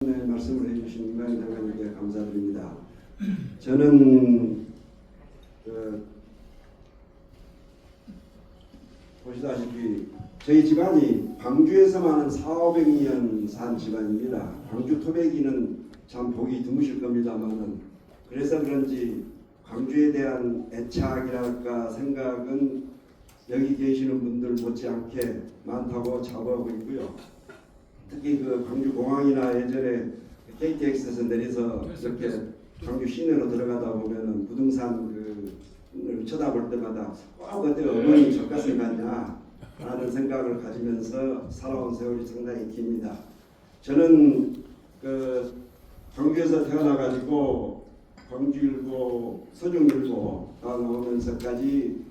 말씀을 해주신 김만희 장관님께 감사드립니다. 저는 보시다시피 저희 집안이 광주에서만 한 400~500년 산 집안입니다. 광주 토백이는 참 보기 드무실 겁니다만은 그래서 그런지 광주에 대한 애착이랄까 생각은 여기 계시는 분들 못지않게 많다고 자부하고 있고요. 특히 그 광주 공항이나 예전에 KTX에서 내려서 이렇게 광주 시내로 들어가다 보면은 부동산 그 쳐다볼 때마다 꼭 그때 어머니 젖가슴 같냐 라는 생각을 가지면서 살아온 세월이 상당히 깁니다. 저는 그 광주에서 태어나가지고 광주일보, 서중일보가 나오면서까지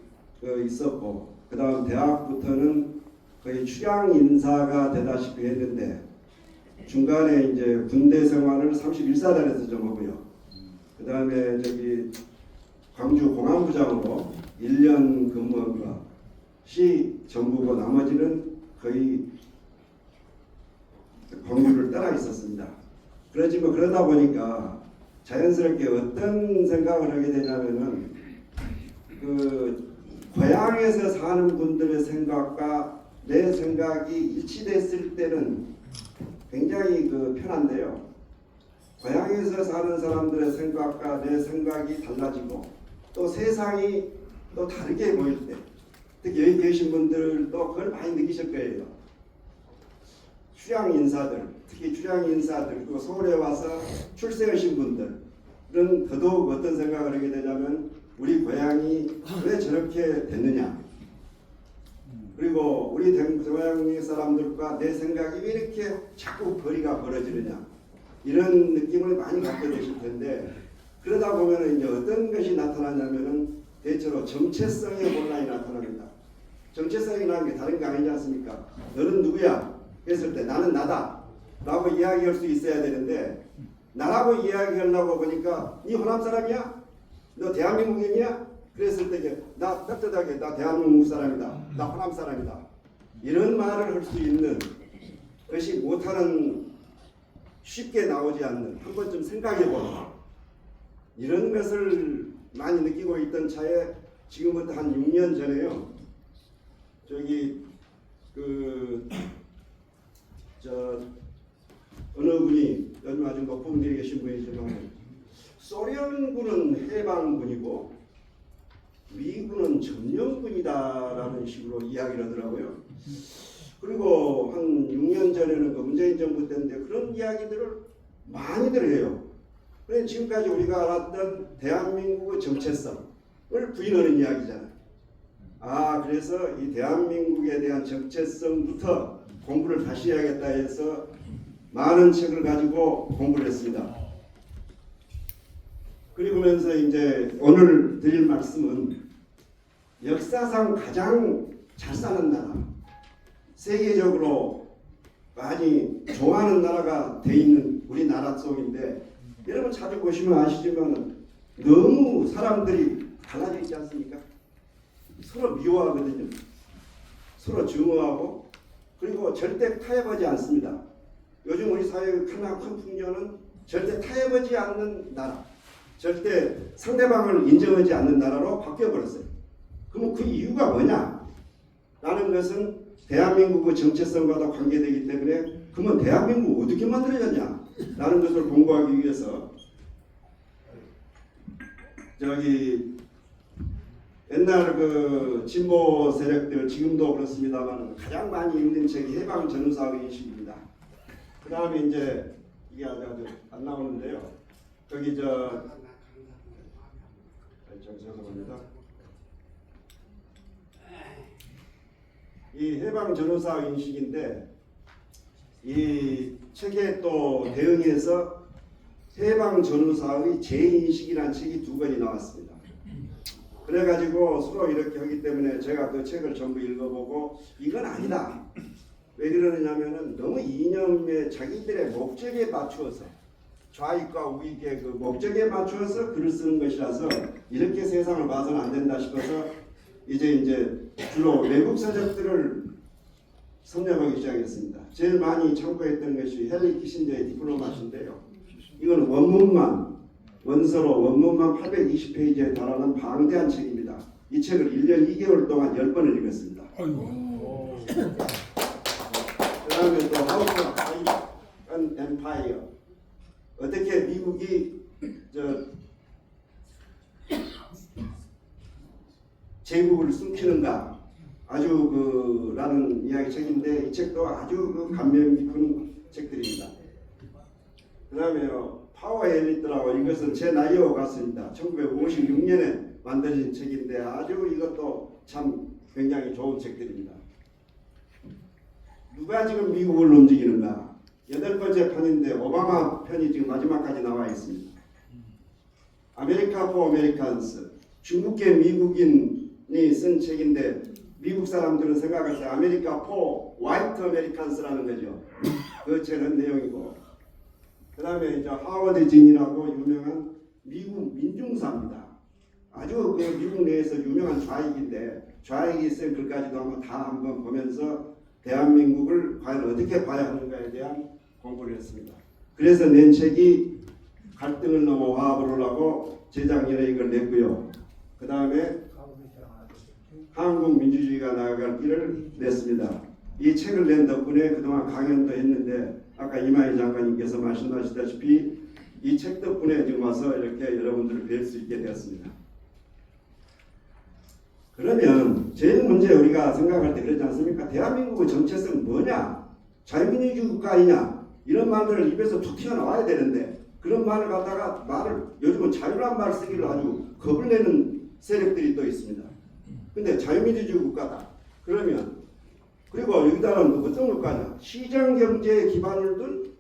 있었고, 그 다음 대학부터는 거의 출양 인사가 되다시피 했는데 중간에 이제 군대 생활을 31사단에서 좀 하고요. 그 다음에 저기 광주 공안부장으로 1년 근무한 것이 전부고 나머지는 거의 광주를 떠나 있었습니다. 그러다 보니까 자연스럽게 어떤 생각을 하게 되냐면은 그 고향에서 사는 분들의 생각과 내 생각이 일치됐을 때는 굉장히 편한데요. 고향에서 사는 사람들의 생각과 내 생각이 달라지고 또 세상이 또 다르게 보일 때, 특히 여기 계신 분들도 그걸 많이 느끼실 거예요. 출양 인사들, 특히 출양 인사들, 그리고 서울에 와서 출세하신 분들은 더더욱 어떤 생각을 하게 되냐면 우리 고향이 왜 저렇게 됐느냐, 그리고 우리 고향 사람들과 내 생각이 왜 이렇게 자꾸 거리가 벌어지느냐, 이런 느낌을 많이 갖게 되실 텐데, 그러다 보면 이제 어떤 것이 나타나냐면은 대체로 정체성의 혼란이 나타납니다. 정체성이라는 게 다른 게 아니지 않습니까? 너는 누구야? 했을 때 나는 나다 라고 이야기할 수 있어야 되는데, 나라고 이야기하려고 보니까 네 호남 사람이야? 너 대한민국인이야? 그랬을 때 나 떳떳하게 나 대한민국 사람이다, 나 호남 사람이다, 이런 말을 할 수 있는 것이 못하는, 쉽게 나오지 않는, 한 번쯤 생각해보는 이런 것을 많이 느끼고 있던 차에 지금부터 한 6년 전에요. 저기 어느 분이 요즘 아주 높은 데에 계신 분이지만 소련군은 해방군이고 미군은 점령군이다라는 식으로 이야기를 하더라고요. 그리고 한 6년 전에는 그 문재인 정부 때인데 그런 이야기들을 많이들 해요. 그래서 지금까지 우리가 알았던 대한민국의 정체성을 부인하는 이야기잖아요. 그래서 이 대한민국에 대한 정체성부터 공부를 다시 해야겠다 해서 많은 책을 가지고 공부를 했습니다. 그리고면서 이제 오늘 드릴 말씀은 역사상 가장 잘 사는 나라, 세계적으로 많이 좋아하는 나라가 돼 있는 우리나라 속인데, 여러분 자주 보시면 아시지만 너무 사람들이 달라져 있지 않습니까? 서로 미워하거든요. 서로 증오하고, 그리고 절대 타협하지 않습니다. 요즘 우리 사회의 가장 큰 풍조는 절대 타협하지 않는 나라, 절대 상대방을 인정하지 않는 나라로 바뀌어버렸어요. 그럼 그 이유가 뭐냐? 라는 것은 대한민국의 정체성과도 관계되기 때문에, 그러면 대한민국 어떻게 만들어졌냐? 라는 것을 공부하기 위해서 옛날 그 진보 세력들, 지금도 그렇습니다만 가장 많이 읽는 책이 해방전후사의식입니다. 그 다음에 이제 이게 아주 안 나오는데요. 거기 죄송합니다. 이 해방전후사의식인데 이 책에 또 대응해서 해방전후사의 재인식이라는 책이 2권이 나왔습니다. 그래가지고 서로 이렇게 하기 때문에 제가 그 책을 전부 읽어보고 이건 아니다. 왜 그러느냐면은 너무 이념에 자기들의 목적에 맞추어서, 좌익과 우익의 그 목적에 맞추어서 글을 쓰는 것이라서 이렇게 세상을 봐서는 안 된다 싶어서 이제 주로 외국 서적들을 섭렵하기 시작했습니다. 제일 많이 참고했던 것이 헨리 키신저의 디플로마시인데요. 이건 원서로 원문만 820페이지에 달하는 방대한 책입니다. 이 책을 1년 2개월 동안 10번을 읽었습니다. 그 다음에 또 하우스 오브 엠파이어, 어떻게 미국이 제국을 숨기는가, 아주 라는 이야기 책인데, 이 책도 아주 감명 깊은 책들입니다. 그 다음에 파워 엘리트라고, 이것은 제 나이와 같습니다. 1956년에 만들어진 책인데 아주 이것도 참 굉장히 좋은 책들입니다. 누가 지금 미국을 움직이는가? 8번째 편인데 오바마 편이 지금 마지막까지 나와 있습니다. 아메리카 포 아메리칸스, 중국계 미국인이 쓴 책인데, 미국 사람들은 생각할 때 아메리카 포 화이트 아메리칸스라는 거죠. 그 책은 내용이고, 그 다음에 이제 하워드 진이라고 유명한 미국 민중사입니다. 아주 미국 내에서 유명한 좌익인데, 좌익이 쓴 글까지도 한번 보면서 대한민국을 과연 어떻게 봐야 하는가에 대한 공부를 했습니다. 그래서 낸 책이 갈등을 넘어 화합을 하고 재작년에 이걸 냈고요. 그 다음에 한국 민주주의가 나아갈 길을 냈습니다. 이 책을 낸 덕분에 그동안 강연도 했는데, 아까 이마희 장관님께서 말씀하시다시피 이 책 덕분에 지금 와서 이렇게 여러분들을 뵐 수 있게 되었습니다. 그러면 제일 먼저 우리가 생각할 때 그러지 않습니까? 대한민국의 정체성은 뭐냐? 자유민주주의 국가이냐? 이런 말들을 입에서 툭 튀어나와야 되는데, 그런 말을 갖다가 요즘은 자유란 말을 쓰기를 아주 겁을 내는 세력들이 또 있습니다. 근데 자유민주주의 국가다. 그러면, 그리고 여기다가는 어떤 국가냐? 시장경제에 기반을 둔,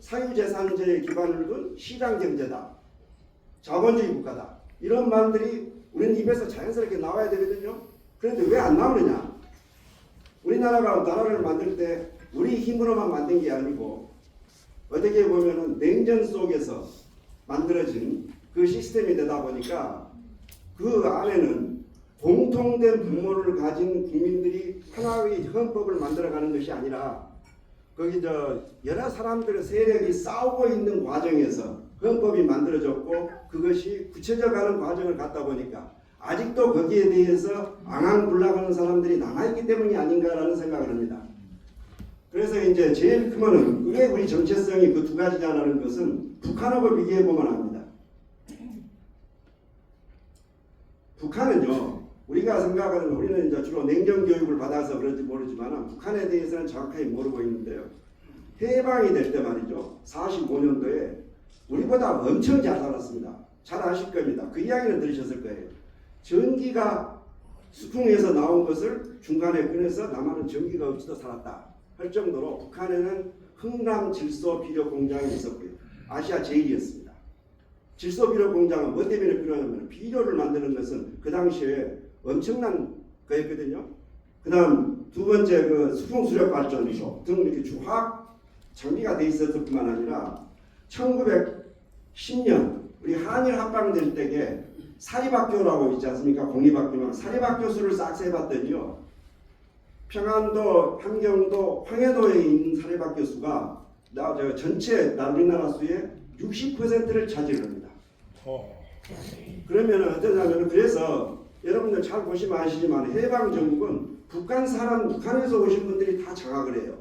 사유재산제에 기반을 둔 시장경제다. 자본주의 국가다. 이런 말들이 우리는 입에서 자연스럽게 나와야 되거든요. 그런데 왜 안 나오느냐? 우리나라가 나라를 만들 때 우리 힘으로만 만든 게 아니고, 어떻게 보면은 냉전 속에서 만들어진 그 시스템이 되다 보니까 그 안에는 공통된 부모를 가진 국민들이 하나의 헌법을 만들어가는 것이 아니라, 거기 여러 사람들의 세력이 싸우고 있는 과정에서 헌법이 만들어졌고, 그것이 굳혀져가는 과정을 갖다 보니까 아직도 거기에 대해서 앙앙불락하는 사람들이 남아있기 때문이 아닌가라는 생각을 합니다. 그래서 이제 제일 크면은 왜 우리 정체성이 그 두 가지냐는 것은 북한하고 비교해보면 압니다. 북한은요, 우리가 생각하는, 우리는 이제 주로 냉전 교육을 받아서 그런지 모르지만 북한에 대해서는 정확하게 모르고 있는데요. 해방이 될 때 말이죠. 45년도에 우리보다 엄청 잘 살았습니다. 잘 아실 겁니다. 그 이야기는 들으셨을 거예요. 전기가 수풍에서 나온 것을 중간에 꺼내서 남한은 전기가 없이도 살았다 할 정도로 북한에는 흥남 질소 비료 공장이 있었고요. 아시아 제일이었습니다. 질소 비료 공장은 뭐 때문에 필요하냐면, 비료를 만드는 것은 그 당시에 엄청난 거였거든요. 그 다음 두 번째 그 수풍 수력 발전소 등 이렇게 화학 장비가 돼 있었을 뿐만 아니라 1910년 우리 한일 합방될 때에 사립학교라고 있지 않습니까? 공립학교만 사립학교 수를 싹 세봤더니요, 평안도, 함경도, 황해도에 있는 사립학교 수가 전체 우리나라 수의 60%를 차지합니다. 그러면 어떠냐면, 그래서 여러분들 잘 보시면 아시지만 해방 전국은 북한에서 오신 분들이 다 장악을 해요.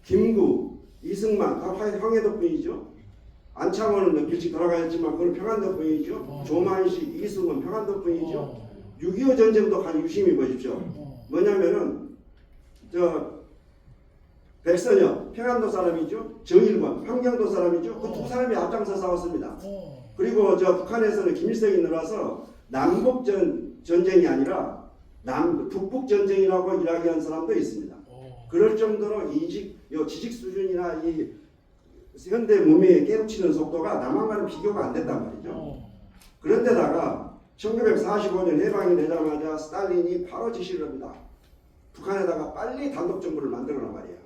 김구, 이승만 다 황해도 분이죠. 안창호는 몇 길씩 돌아가셨지만 그건 평안도 분이죠. 조만식, 이승은 평안도 분이죠. 6.25 전쟁도 간 유심히 보십시오. 뭐냐면은 백선엽 평안도 사람이죠. 정일권 함경도 사람이죠. 그 두 사람이 앞장서 싸웠습니다. 그리고 북한에서는 김일성이 늘어서 남북 전쟁이 아니라 북북 전쟁이라고 이야기한 사람도 있습니다. 그럴 정도로 지식 수준이나 이 현대 문명에 깨우치는 속도가 남한과는 비교가 안 됐단 말이죠. 그런데다가 1945년 해방이 되자마자 스탈린이 바로 지시를 합니다. 북한에다가 빨리 단독정부를 만들어라 말이야.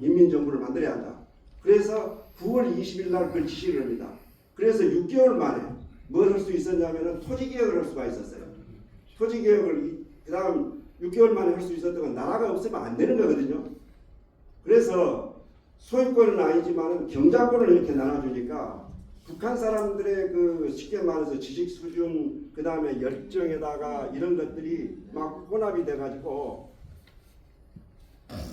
인민정부를 만들어야 한다. 그래서 9월 20일 날 그걸 지시를 합니다. 그래서 6개월 만에 뭘 할 수 있었냐면 토지개혁을 할 수가 있었어요. 토지개혁을 그 다음 6개월 만에 할 수 있었던 건 나라가 없으면 안 되는 거거든요. 그래서 소유권은 아니지만 경작권을 이렇게 나눠주니까 북한 사람들의 그 쉽게 말해서 지식 수준 그 다음에 열정에다가 이런 것들이 막 혼합이 돼가지고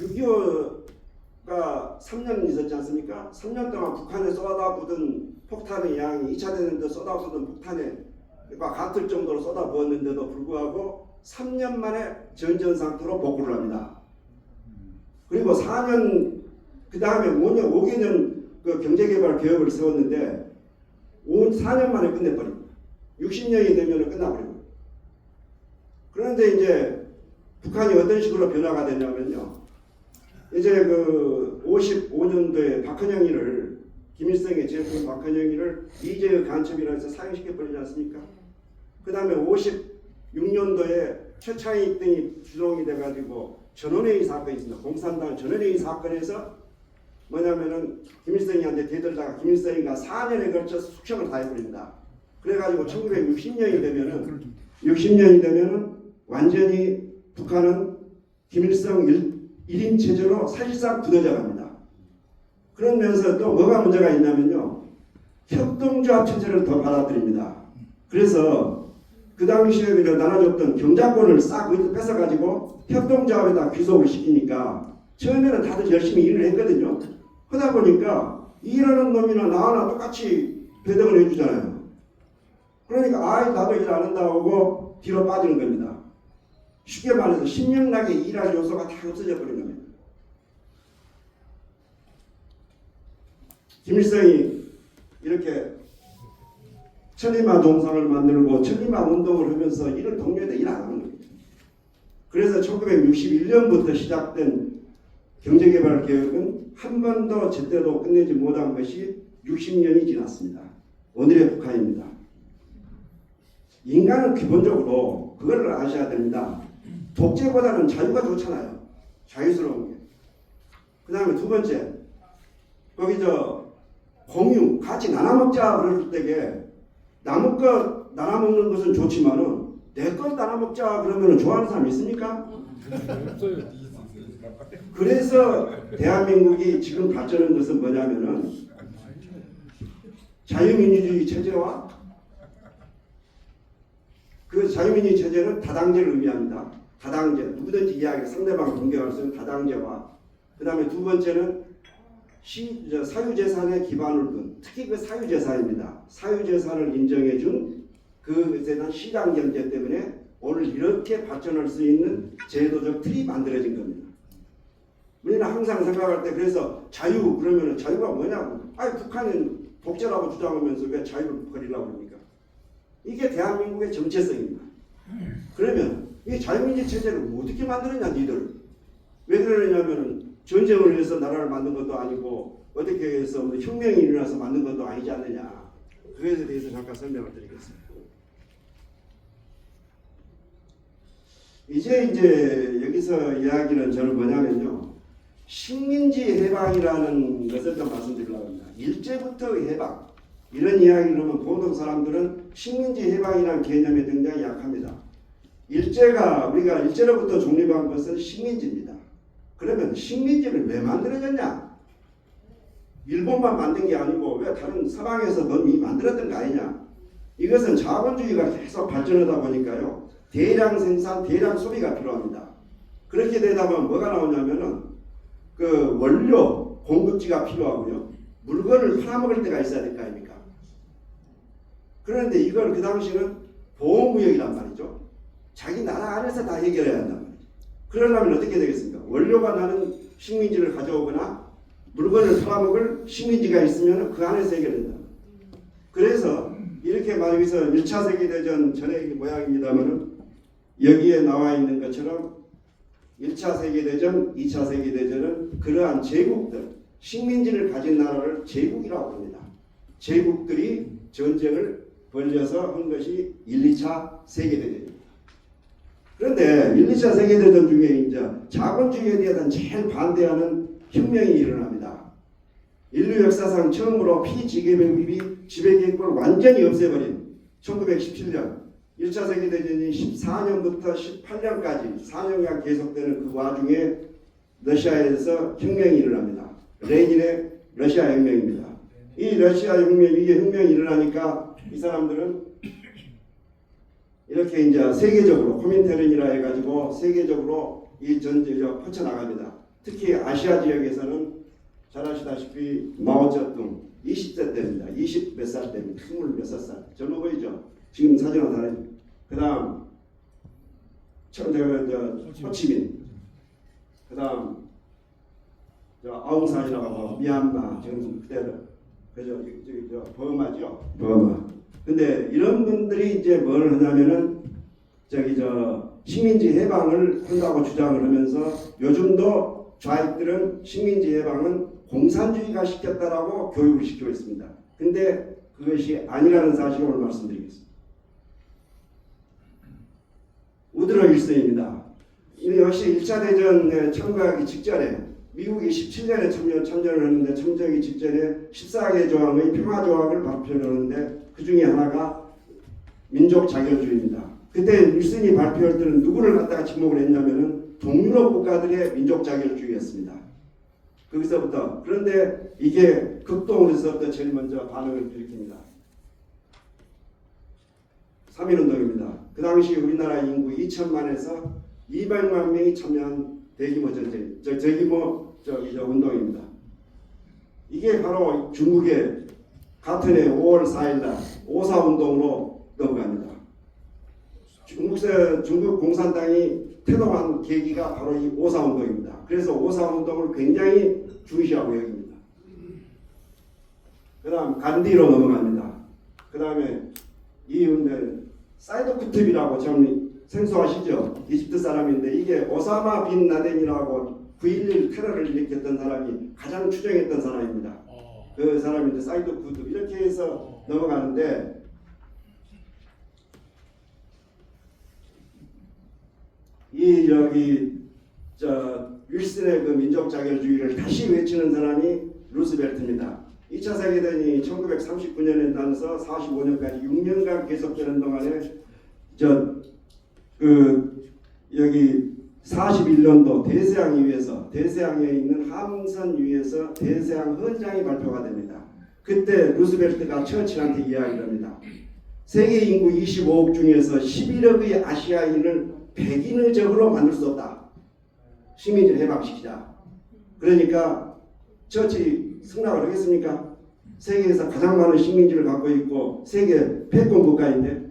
6.25가 3년 있었지 않습니까? 3년 동안 북한에 쏟아부은 폭탄의 양이 2차 대전 때 쏟아부은 폭탄과 같을 정도로 쏟아부었는데도 불구하고 3년 만에 전전 상태로 복구를 합니다. 그리고 4년 그 다음에 5개년 그 경제개발 계획을 세웠는데 4년 만에 끝내버립니다. 60년이 되면 끝나버립니다. 그런데 이제 북한이 어떤 식으로 변화가 되냐면요. 이제 그 55년도에 박헌영이를 김일성의 제품 박헌영이를 미제의 간첩이라 해서 사형시켜버리지 않습니까? 그 다음에 56년도에 최창익 등이 주동이 돼가지고 전원회의 사건이 있습니다. 공산당 전원회의 사건에서 뭐냐면은 김일성이한테 대들다가 김일성이가 4년에 걸쳐서 숙청을 다 해버립니다. 그래가지고 1960년이 되면은 완전히 북한은 김일성 1인 체제로 사실상 굳어져 갑니다. 그러면서 또 뭐가 문제가 있냐면요. 협동조합 체제를 더 받아들입니다. 그래서 그 당시에 나눠줬던 경작권을 싹 뺏어가지고 협동조합에다 귀속을 시키니까 처음에는 다들 열심히 일을 했거든요. 하다 보니까 일하는 놈이나 나나 똑같이 배당을 해주잖아요. 그러니까 나도 일 안 한다고 하고 뒤로 빠지는 겁니다. 쉽게 말해서 신명나게 일할 요소가 다 없어져 버린 겁니다. 김일성이 이렇게 천리마 동상을 만들고 천리마 운동을 하면서 이런 동료들 일 안 하는 겁니다. 그래서 1961년부터 시작된 경제개발 계획은 한 번도 제대로 끝내지 못한 것이 60년이 지났습니다. 오늘의 북한입니다. 인간은 기본적으로 그걸 아셔야 됩니다. 독재보다는 자유가 좋잖아요. 자유스러운 게. 그 다음에 두 번째, 거기 공유, 같이 나눠먹자 그럴 때에 남의 것 나눠먹는 것은 좋지만은 내 것 나눠먹자 그러면 좋아하는 사람 있습니까? 그래서 대한민국이 지금 발전한 것은 뭐냐면은 자유민주주의 체제와 그 자유민주주의 체제는 다당제를 의미합니다. 다당제, 누구든지 이야기 상대방을 공격할 수 있는 다당제와 그 다음에 두 번째는 사유재산에 기반을 둔 특히 그 사유재산입니다. 사유재산을 인정해준 그것에 대한 시장경제 때문에 오늘 이렇게 발전할 수 있는 제도적 틀이 만들어진 겁니다. 우리는 항상 생각할 때 그래서 자유 그러면 자유가 뭐냐고 북한은 독재라고 주장하면서 왜 자유를 버리려고 합니까? 이게 대한민국의 정체성입니다. 그러면 이 자유민주 체제를 어떻게 만들었냐 니들 왜 그러냐면은 전쟁을 위해서 나라를 만든 것도 아니고 어떻게 해서 혁명이 일어나서 만든 것도 아니지 않느냐 그것에 대해서 잠깐 설명을 드리겠습니다. 이제 여기서 이야기는 저는 뭐냐면요. 식민지 해방이라는 것을 좀 말씀드리려고 합니다. 일제부터 해방 이런 이야기를 하면 보통 사람들은 식민지 해방이라는 개념에 굉장히 약합니다. 우리가 일제로부터 독립한 것은 식민지입니다. 그러면 식민지를 왜 만들어졌냐? 일본만 만든 게 아니고 왜 다른 서방에서 이미 만들었던 거 아니냐? 이것은 자본주의가 계속 발전하다 보니까요. 대량 생산, 대량 소비가 필요합니다. 그렇게 되다 보면 뭐가 나오냐면은 그 원료, 공급지가 필요하고요. 물건을 팔아먹을 때가 있어야 될 거 아닙니까? 그런데 이걸 그 당시는 보호무역이란 말이죠. 자기 나라 안에서 다 해결해야 한단 말이죠. 그러려면 어떻게 되겠습니까? 원료가 나는 식민지를 가져오거나 물건을 팔아먹을 식민지가 있으면 그 안에서 해결된다. 그래서 이렇게 말해서 1차 세계대전 전의 모양입니다만은 여기에 나와 있는 것처럼 1차 세계대전, 2차 세계대전은 그러한 제국들, 식민지를 가진 나라를 제국이라고 합니다. 제국들이 전쟁을 벌여서 한 것이 1, 2차 세계대전입니다. 그런데 1, 2차 세계대전 중에 이제 자본주의에 대한 제일 반대하는 혁명이 일어납니다. 인류 역사상 처음으로 피지배계획을 완전히 없애버린 1917년 1차 세계대전이 14년부터 18년까지 4년간 계속되는 그 와중에 러시아에서 혁명이 일어납니다. 레닌의 러시아 혁명입니다. 이 러시아 혁명, 이게 혁명이 일어나니까 이 사람들은 이렇게 이제 세계적으로 코민테른이라 해가지고 세계적으로 이 전쟁이 퍼쳐나갑니다. 특히 아시아 지역에서는 잘 아시다시피 마오쩌둥 20대 때입니다. 20 몇 살 때입니다. 20 몇 살. 젊어 보이죠? 지금 사진은 다르죠. 그 다음 호치민, 그 다음 아웅산이라고 하고 미얀마 지금 그때는 그죠? 버마죠? 버마. 근데 이런 분들이 이제 뭘 하냐면은 식민지 해방을 한다고 주장을 하면서 요즘도 좌익들은 식민지 해방은 공산주의가 시켰다라고 교육을 시키고 있습니다. 근데 그것이 아니라는 사실을 오늘 말씀드리겠습니다. 우드로 1세입니다. 역시 1차 대전에 참가하기 직전에 미국이 17년에 참전을 했는데 참전하기 직전에 14개 조항의 평화조항을 발표를 하는데 그 중에 하나가 민족 자결주의입니다. 그때 윌슨이 발표할 때는 누구를 갖다가 지목을 했냐면은 동유럽 국가들의 민족 자결주의였습니다. 거기서부터. 그런데 이게 극동으로서부터 제일 먼저 반응을 일으킵니다. 3.1운동입니다. 그 당시 우리나라 인구 2천만에서 200만 명이 참여한 대규모 전쟁, 대규모 운동입니다. 이게 바로 중국의 같은 해 5월 4일날 5.4운동으로 넘어갑니다. 중국 공산당이 태동한 계기가 바로 이 5.4운동입니다. 그래서 5.4운동을 굉장히 중시하고 여깁니다. 그 다음 간디로 넘어갑니다. 그 다음에 이 운동은 사이드 쿠툽이라고 참 생소하시죠? 이집트 사람인데 이게 오사마 빈 라덴이라고 9.11 테러를 일으켰던 사람이 가장 추종했던 사람입니다. 그 사람인데 사이드 쿠툽 이렇게 해서 넘어가는데 윌슨의 그 민족 자결주의를 다시 외치는 사람이 루스벨트입니다. 2차 세계대전이 1939년에 나서 45년까지 6년간 계속되는 동안에 여기 41년도 대서양에 있는 함선 위에서 대서양 헌장이 발표가 됩니다. 그때 루스벨트가 처칠한테 이야기를 합니다. 세계 인구 25억 중에서 11억의 아시아인을 백인의 적으로 만들 수 없다. 식민지를 해방시키자. 그러니까 처칠이 승낙을 하겠습니까? 세계에서 가장 많은 식민지를 갖고 있고 세계 패권 국가인데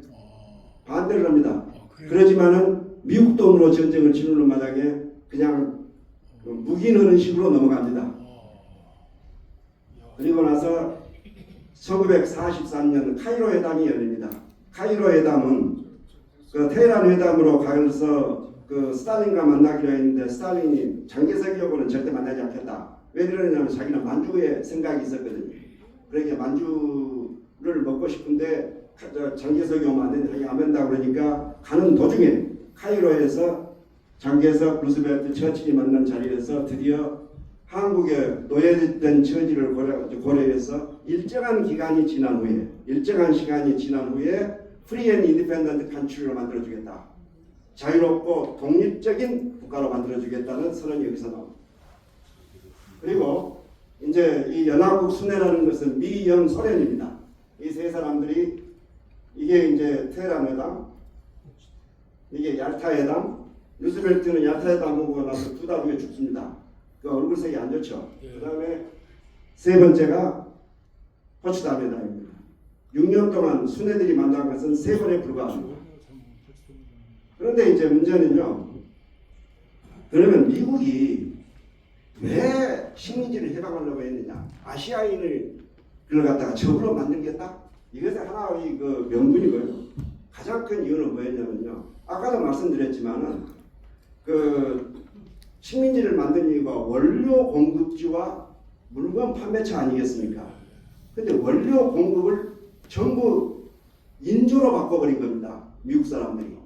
반대를 합니다. 그러지만은 미국 돈으로 전쟁을 치르는 마당에 그냥 묵인하는 식으로 넘어갑니다. 그리고 나서 1943년 카이로 회담이 열립니다. 카이로 회담은 그 테헤란 회담으로 가서 그 스탈린과 만나기로 했는데 스탈린이 장개석이하고는 절대 만나지 않겠다. 왜 그러냐면 자기는 만주에 생각이 있었거든요. 그러니까 만주를 먹고 싶은데 장개석이 오면 안 된다 그러니까 가는 도중에 카이로에서 장개석, 루스벨트, 처칠이 만난 자리에서 드디어 한국에 노예된 처지를 고려해서 일정한 시간이 지난 후에 프리 앤 인디펜던트 컨트리로 만들어주겠다. 자유롭고 독립적인 국가로 만들어주겠다는 선언이 여기서 나옵니다. 그리고 이제 이 연합국 순회라는 것은 미, 영, 소련입니다. 이 세 사람들이 이게 이제 테헤란 회담, 이게 얄타 회담, 루스벨트는 얄타 회담 하고 나서 2달 후에 죽습니다. 그 얼굴색이 안 좋죠. 그 다음에 세 번째가 포츠담 회담입니다. 6년 동안 순회들이 만난 것은 3번에 불과합니다. 그런데 이제 문제는요. 그러면 미국이 왜 식민지를 해방하려고 했느냐? 아시아인을 그걸 갖다가 적으로 만들겠다? 이것이 하나의 그 명분이고요. 가장 큰 이유는 뭐였냐면요. 아까도 말씀드렸지만은 그 식민지를 만든 이유가 원료 공급지와 물건 판매처 아니겠습니까? 근데 원료 공급을 전부 인조로 바꿔버린 겁니다. 미국 사람들이.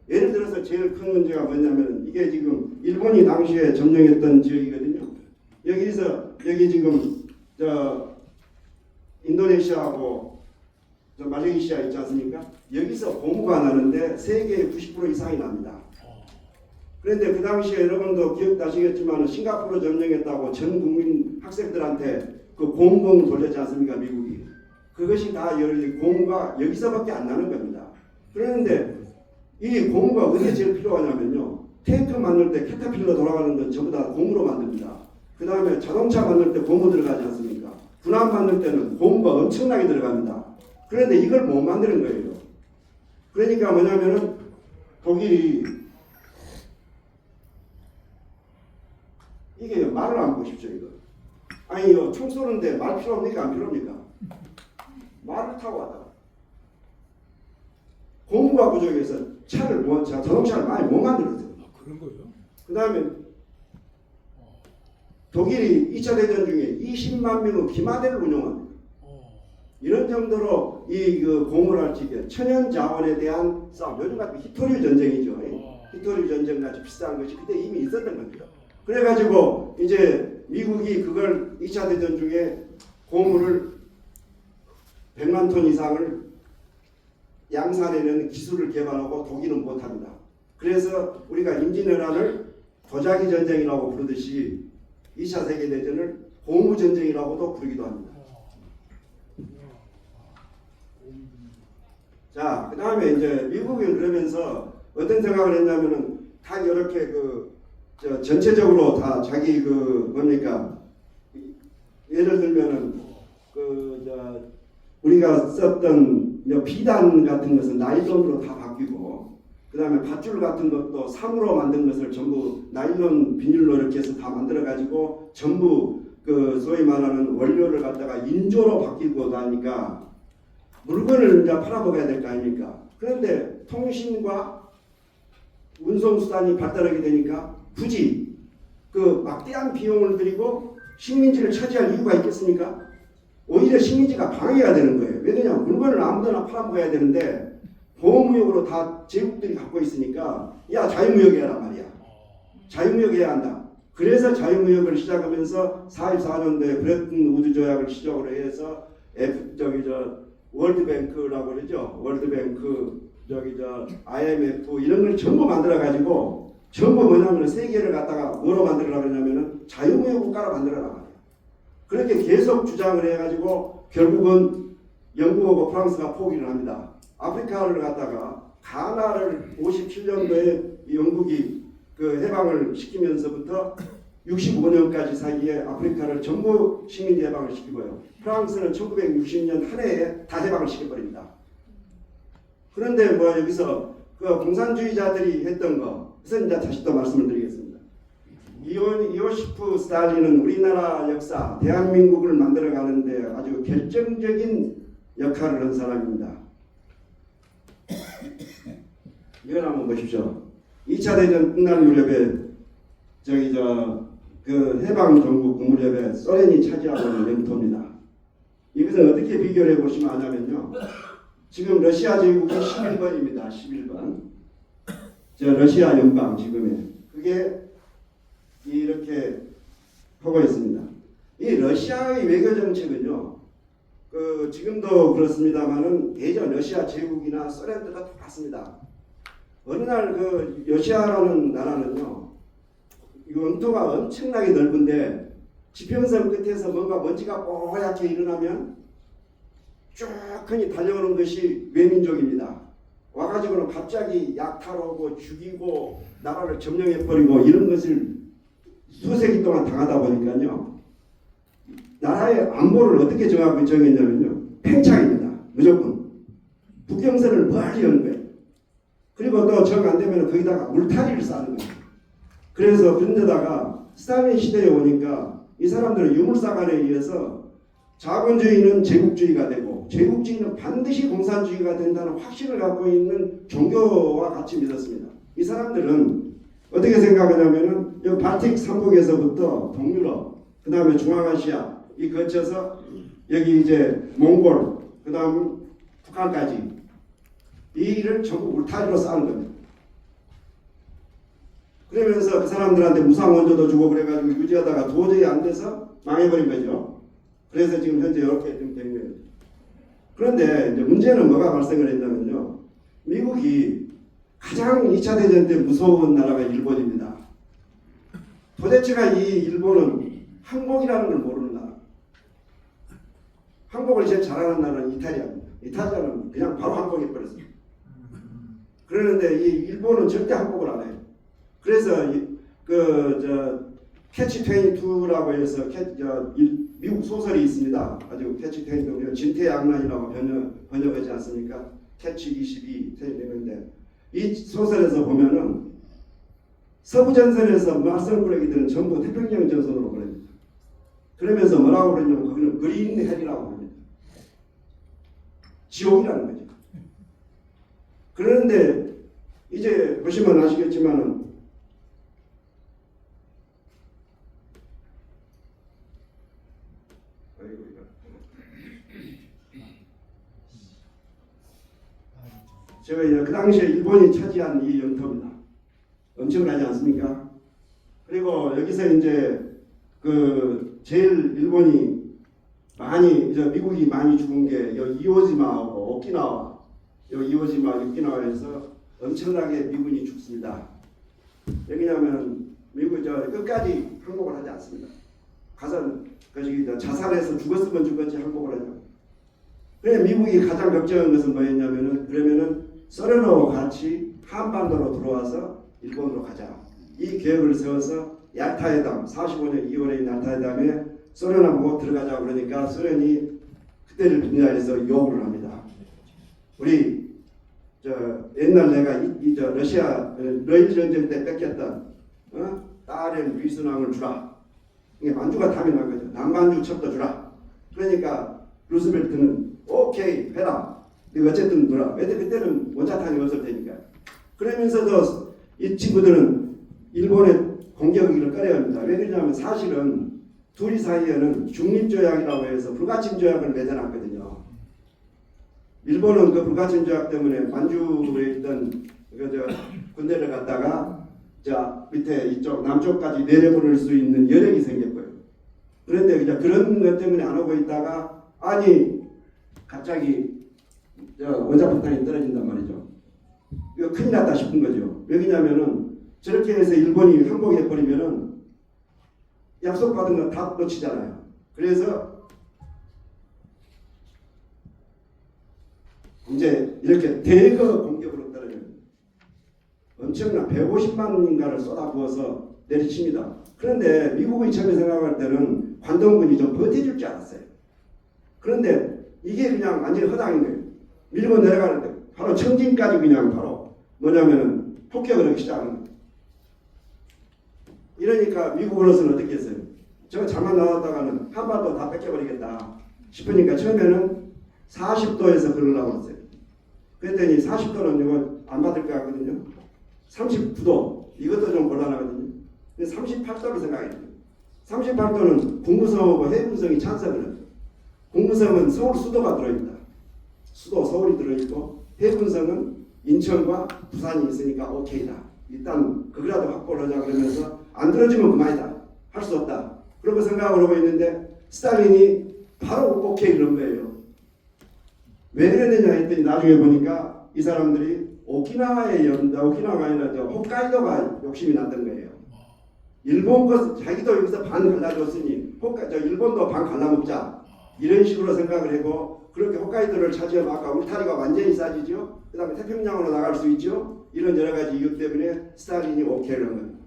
예를 들어서 제일 큰 문제가 뭐냐면 이게 지금 일본이 당시에 점령했던 지역이거든요. 여기 지금 인도네시아하고 저 말레이시아 있지 않습니까? 여기서 고무가 나는데 세계의 90% 이상이 납니다. 그런데 그 당시에 여러분도 기억나시겠지만 싱가포르 점령했다고 전 국민 학생들한테 그 고무봉 돌렸지 않습니까? 미국이. 그것이 다 고무가 여기서밖에 안 나는 겁니다. 그런데 이 고무가 어디에 제일 필요하냐면요. 탱크 만들 때 캐터필러 돌아가는 건 전부 다 고무로 만듭니다. 그 다음에 자동차 만들 때 고무 들어가지 않습니까? 군함 만들 때는 고무가 엄청나게 들어갑니다. 그런데 이걸 못 만드는 거예요. 그러니까 뭐냐면은 독일이 이게 말을 안 보십시오 이거. 아니요 총 쏘는데 말 필요합니까 안 필요합니까? 말을 타고 왔다. 고무가 부족해서 자동차를 많이 못 만들었어요. 아, 그런 거예요? 그 다음에 독일이 2차 대전 중에 20만 명의 기마대를 운영합니다. 이런 정도로 그 고무를 지게 천연 자원에 대한 싸움. 요즘 같은 히토류 전쟁이죠. 히토류 전쟁 같이 비슷한 것이 그때 이미 있었던 겁니다. 그래가지고 이제 미국이 그걸 2차 대전 중에 고무를 100만 톤 이상을 양산해내는 기술을 개발하고 독일은 못합니다. 그래서 우리가 임진왜란을 도자기 전쟁이라고 부르듯이 2차 세계대전을 고무 전쟁이라고도 부르기도 합니다. 자, 그 다음에 이제 미국이 그러면서 어떤 생각을 했냐면은 다 이렇게 전체적으로 다 자기 뭡니까 예를 들면은 우리가 썼던 비단 같은 것은 나일론으로 다 바뀌고 그 다음에 밧줄 같은 것도 삼으로 만든 것을 전부 나일론 비닐로 이렇게 해서 다 만들어 가지고 전부 소위 말하는 원료를 갖다가 인조로 바뀌고 나니까 물건을 이제 팔아먹어야 될 거 아닙니까? 그런데 통신과 운송수단이 발달하게 되니까 굳이 막대한 비용을 들이고 식민지를 차지할 이유가 있겠습니까? 오히려 식민지가 방해가 되는 거예요. 왜냐하면 물건을 아무데나 팔아먹어야 되는데 보호무역으로 다 제국들이 갖고 있으니까 야 자유무역해라 말이야. 자유무역해야 한다. 그래서 자유무역을 시작하면서 44년도에 브레튼 우드 조약을 시작으로 해서 월드뱅크라고 그러죠. 월드뱅크 IMF 이런 걸 전부 만들어 가지고 전부 뭐냐면 세계를 갖다가 뭐로 만들어라 그러냐면은 자유무역 국가로 만들어라 말이야. 그렇게 계속 주장을 해가지고 결국은 영국하고 프랑스가 포기를 합니다. 아프리카를 갖다가 가나를 57년도에 영국이 해방을 시키면서부터 65년까지 사이에 아프리카를 전부 식민지 해방을 시키고요. 프랑스는 1960년 한 해에 다 해방을 시켜버립니다. 그런데 여기서 공산주의자들이 했던 거, 그래서 이제 다시 또 말씀을 드리겠습니다. 이오시프 스탈린은 우리나라 역사, 대한민국을 만들어가는데 아주 결정적인 역할을 한 사람입니다. 이걸 한번 보십시오. 2차 대전 끝날 무렵에 해방 전국 무렵에 소련이 차지하고 있는 영토입니다. 이것은 어떻게 비교를 해보시면 아냐면요. 지금 러시아 제국이 11번입니다. 11번. 러시아 연방 지금의 그게 이렇게 하고 있습니다. 이 러시아의 외교 정책은요. 지금도 그렇습니다만은 예전 러시아 제국이나 소련 때도 똑같습니다. 어느 날 러시아라는 나라는요. 영토가 엄청나게 넓은데 지평선 끝에서 뭔가 먼지가 뽀얗게 일어나면 쭉 흔히 달려오는 것이 외민족입니다. 와가지고는 갑자기 약탈하고 죽이고 나라를 점령해버리고 이런 것을 수세기 동안 당하다 보니까요. 나라의 안보를 어떻게 정했냐면요. 팽창입니다. 무조건. 국경선을 멀리 연 거예요. 그리고 또 정 안 되면 거기다가 울타리를 쌓는 거예요. 그래서 그런데다가 스탈린 시대에 오니까 이 사람들은 유물사관에 의해서 자본주의는 제국주의가 되고 제국주의는 반드시 공산주의가 된다는 확신을 갖고 있는 종교와 같이 믿었습니다. 이 사람들은 어떻게 생각하냐면은 여기 발틱 3국에서부터 동유럽, 그 다음에 중앙아시아 이 거쳐서 여기 이제 몽골, 그 다음 북한까지 이 일을 전부 울타리로 쌓은 겁니다. 그러면서 그 사람들한테 무상 원조도 주고 그래가지고 유지하다가 도저히 안 돼서 망해버린 거죠. 그래서 지금 현재 이렇게 된 거예요. 그런데 이제 문제는 뭐가 발생을 했냐면요. 미국이 가장 2차 대전 때 무서운 나라가 일본입니다. 도대체가 이 일본은 항복이라는 걸 모르는 나라. 항복을 제일 잘하는 나라는 이탈리아입니다. 이탈리아는 그냥 바로 항복해버렸어요. 그러는데 이 일본은 절대 항복을 안 해요. 그래서 캐치 22라고 해서 미국 소설이 있습니다. 아주 캐치 22, 진퇴양난이라고 번역하지 않습니까? 캐치 22 되는데 이 소설에서 보면은 서부전선에서 맞선꾸러기들은 전부 태평양 전선으로 보냅니다. 그러면서 뭐라고 그러냐면 거기는 그린 헬이라고 합니다. 지옥이라는 거죠. 그런데 이제 보시면 아시겠지만은 제가 그 당시에 일본이 차지한 이 영토입니다. 엄청나지 않습니까? 그리고 여기서 이제 제일 일본이 많이 미국이 많이 죽은 게 이오지마하고 오키나와 이오지마 오키나와에서 엄청나게 미군이 죽습니다. 왜냐하면 미국이 끝까지 항복을 하지 않습니다. 가서 자살해서 죽었으면 죽었지 항복을 하지 않습니다. 그래 미국이 가장 걱정한 것은 뭐였냐면은 그러면은 소련하고 같이 한반도로 들어와서 일본으로 가자. 이 계획을 세워서 얄타회담 45년 2월에 얄타회담에 소련하고 들어가자 그러니까 소련이 그때를 분야해서 요구를 합니다. 우리 옛날 내가 러시아 러일 전쟁 때 뺏겼던 딸의 위순왕을 주라. 이게 만주가 탐이 난 거죠. 남만주 첩도 주라. 그러니까 루스벨트는 오케이 해라. 이거 어쨌든 누라. 왜 그때는 원자탄이 없을 테니까. 그러면서도 이 친구들은 일본의 공격을 꺼려합니다. 왜 그러냐면 사실은 둘이 사이에는 중립조약이라고 해서 불가침 조약을 맺어놨거든요. 일본은 그 불가침 조약 때문에 만주에 있던 군대를 갖다가 밑에 이쪽 남쪽까지 내려보낼 수 있는 여력이 생겼고요. 그런데 그런 것 때문에 안 오고 있다가 아니 갑자기 원자폭탄이 떨어진단 말이죠. 이거 큰일 났다 싶은 거죠. 왜냐면은 저렇게 해서 일본이 항복해버리면은 약속받은 거 다 놓치잖아요. 그래서 이제 이렇게 대거 공격으로 떨어져요. 엄청난 150만인가를 쏟아부어서 내리칩니다. 그런데 미국이 처음에 생각할 때는 관동군이 좀 버텨줄 줄 알았어요. 그런데 이게 그냥 완전히 허당인 거예요. 밀고 내려가는 데 바로 청진까지 그냥 바로 뭐냐면은 폭격을 하기 시작하는 거예요. 이러니까 미국으로서는 어떻게 했어요? 저 잠만 나왔다가는 한반도 다 뺏겨버리겠다 싶으니까 처음에는 40도에서 그러려고 했어요. 그랬더니 40도는 이거 안 받을 것 같거든요. 39도 이것도 좀 곤란하거든요. 38도를 생각해요. 38도는 국무성하고 해군성이 찬성을 해요. 국무성은 서울 수도가 들어있다. 수도 서울이 들어있고 해군성은 인천과 부산이 있으니까 오케이다. 일단 그거라도 확보를 하자 그러면서 안 들어주면 그만이다. 할 수 없다. 그렇게 생각을 하고 있는데 스탈린이 바로 오케이 그런 거예요. 왜 그랬느냐 했더니 나중에 보니까 이 사람들이 오키나와가 아니라 홋카이도가 욕심이 났던 거예요. 일본 것 자기도 여기서 반 갈라줬으니 일본도 반 갈라먹자 이런 식으로 생각을 하고 그렇게 홋카이도를 차지하면 아까 울타리가 완전히 싸지죠. 그 다음에 태평양으로 나갈 수 있죠. 이런 여러 가지 이유 때문에 스탈린이 오케이를 한 겁니다.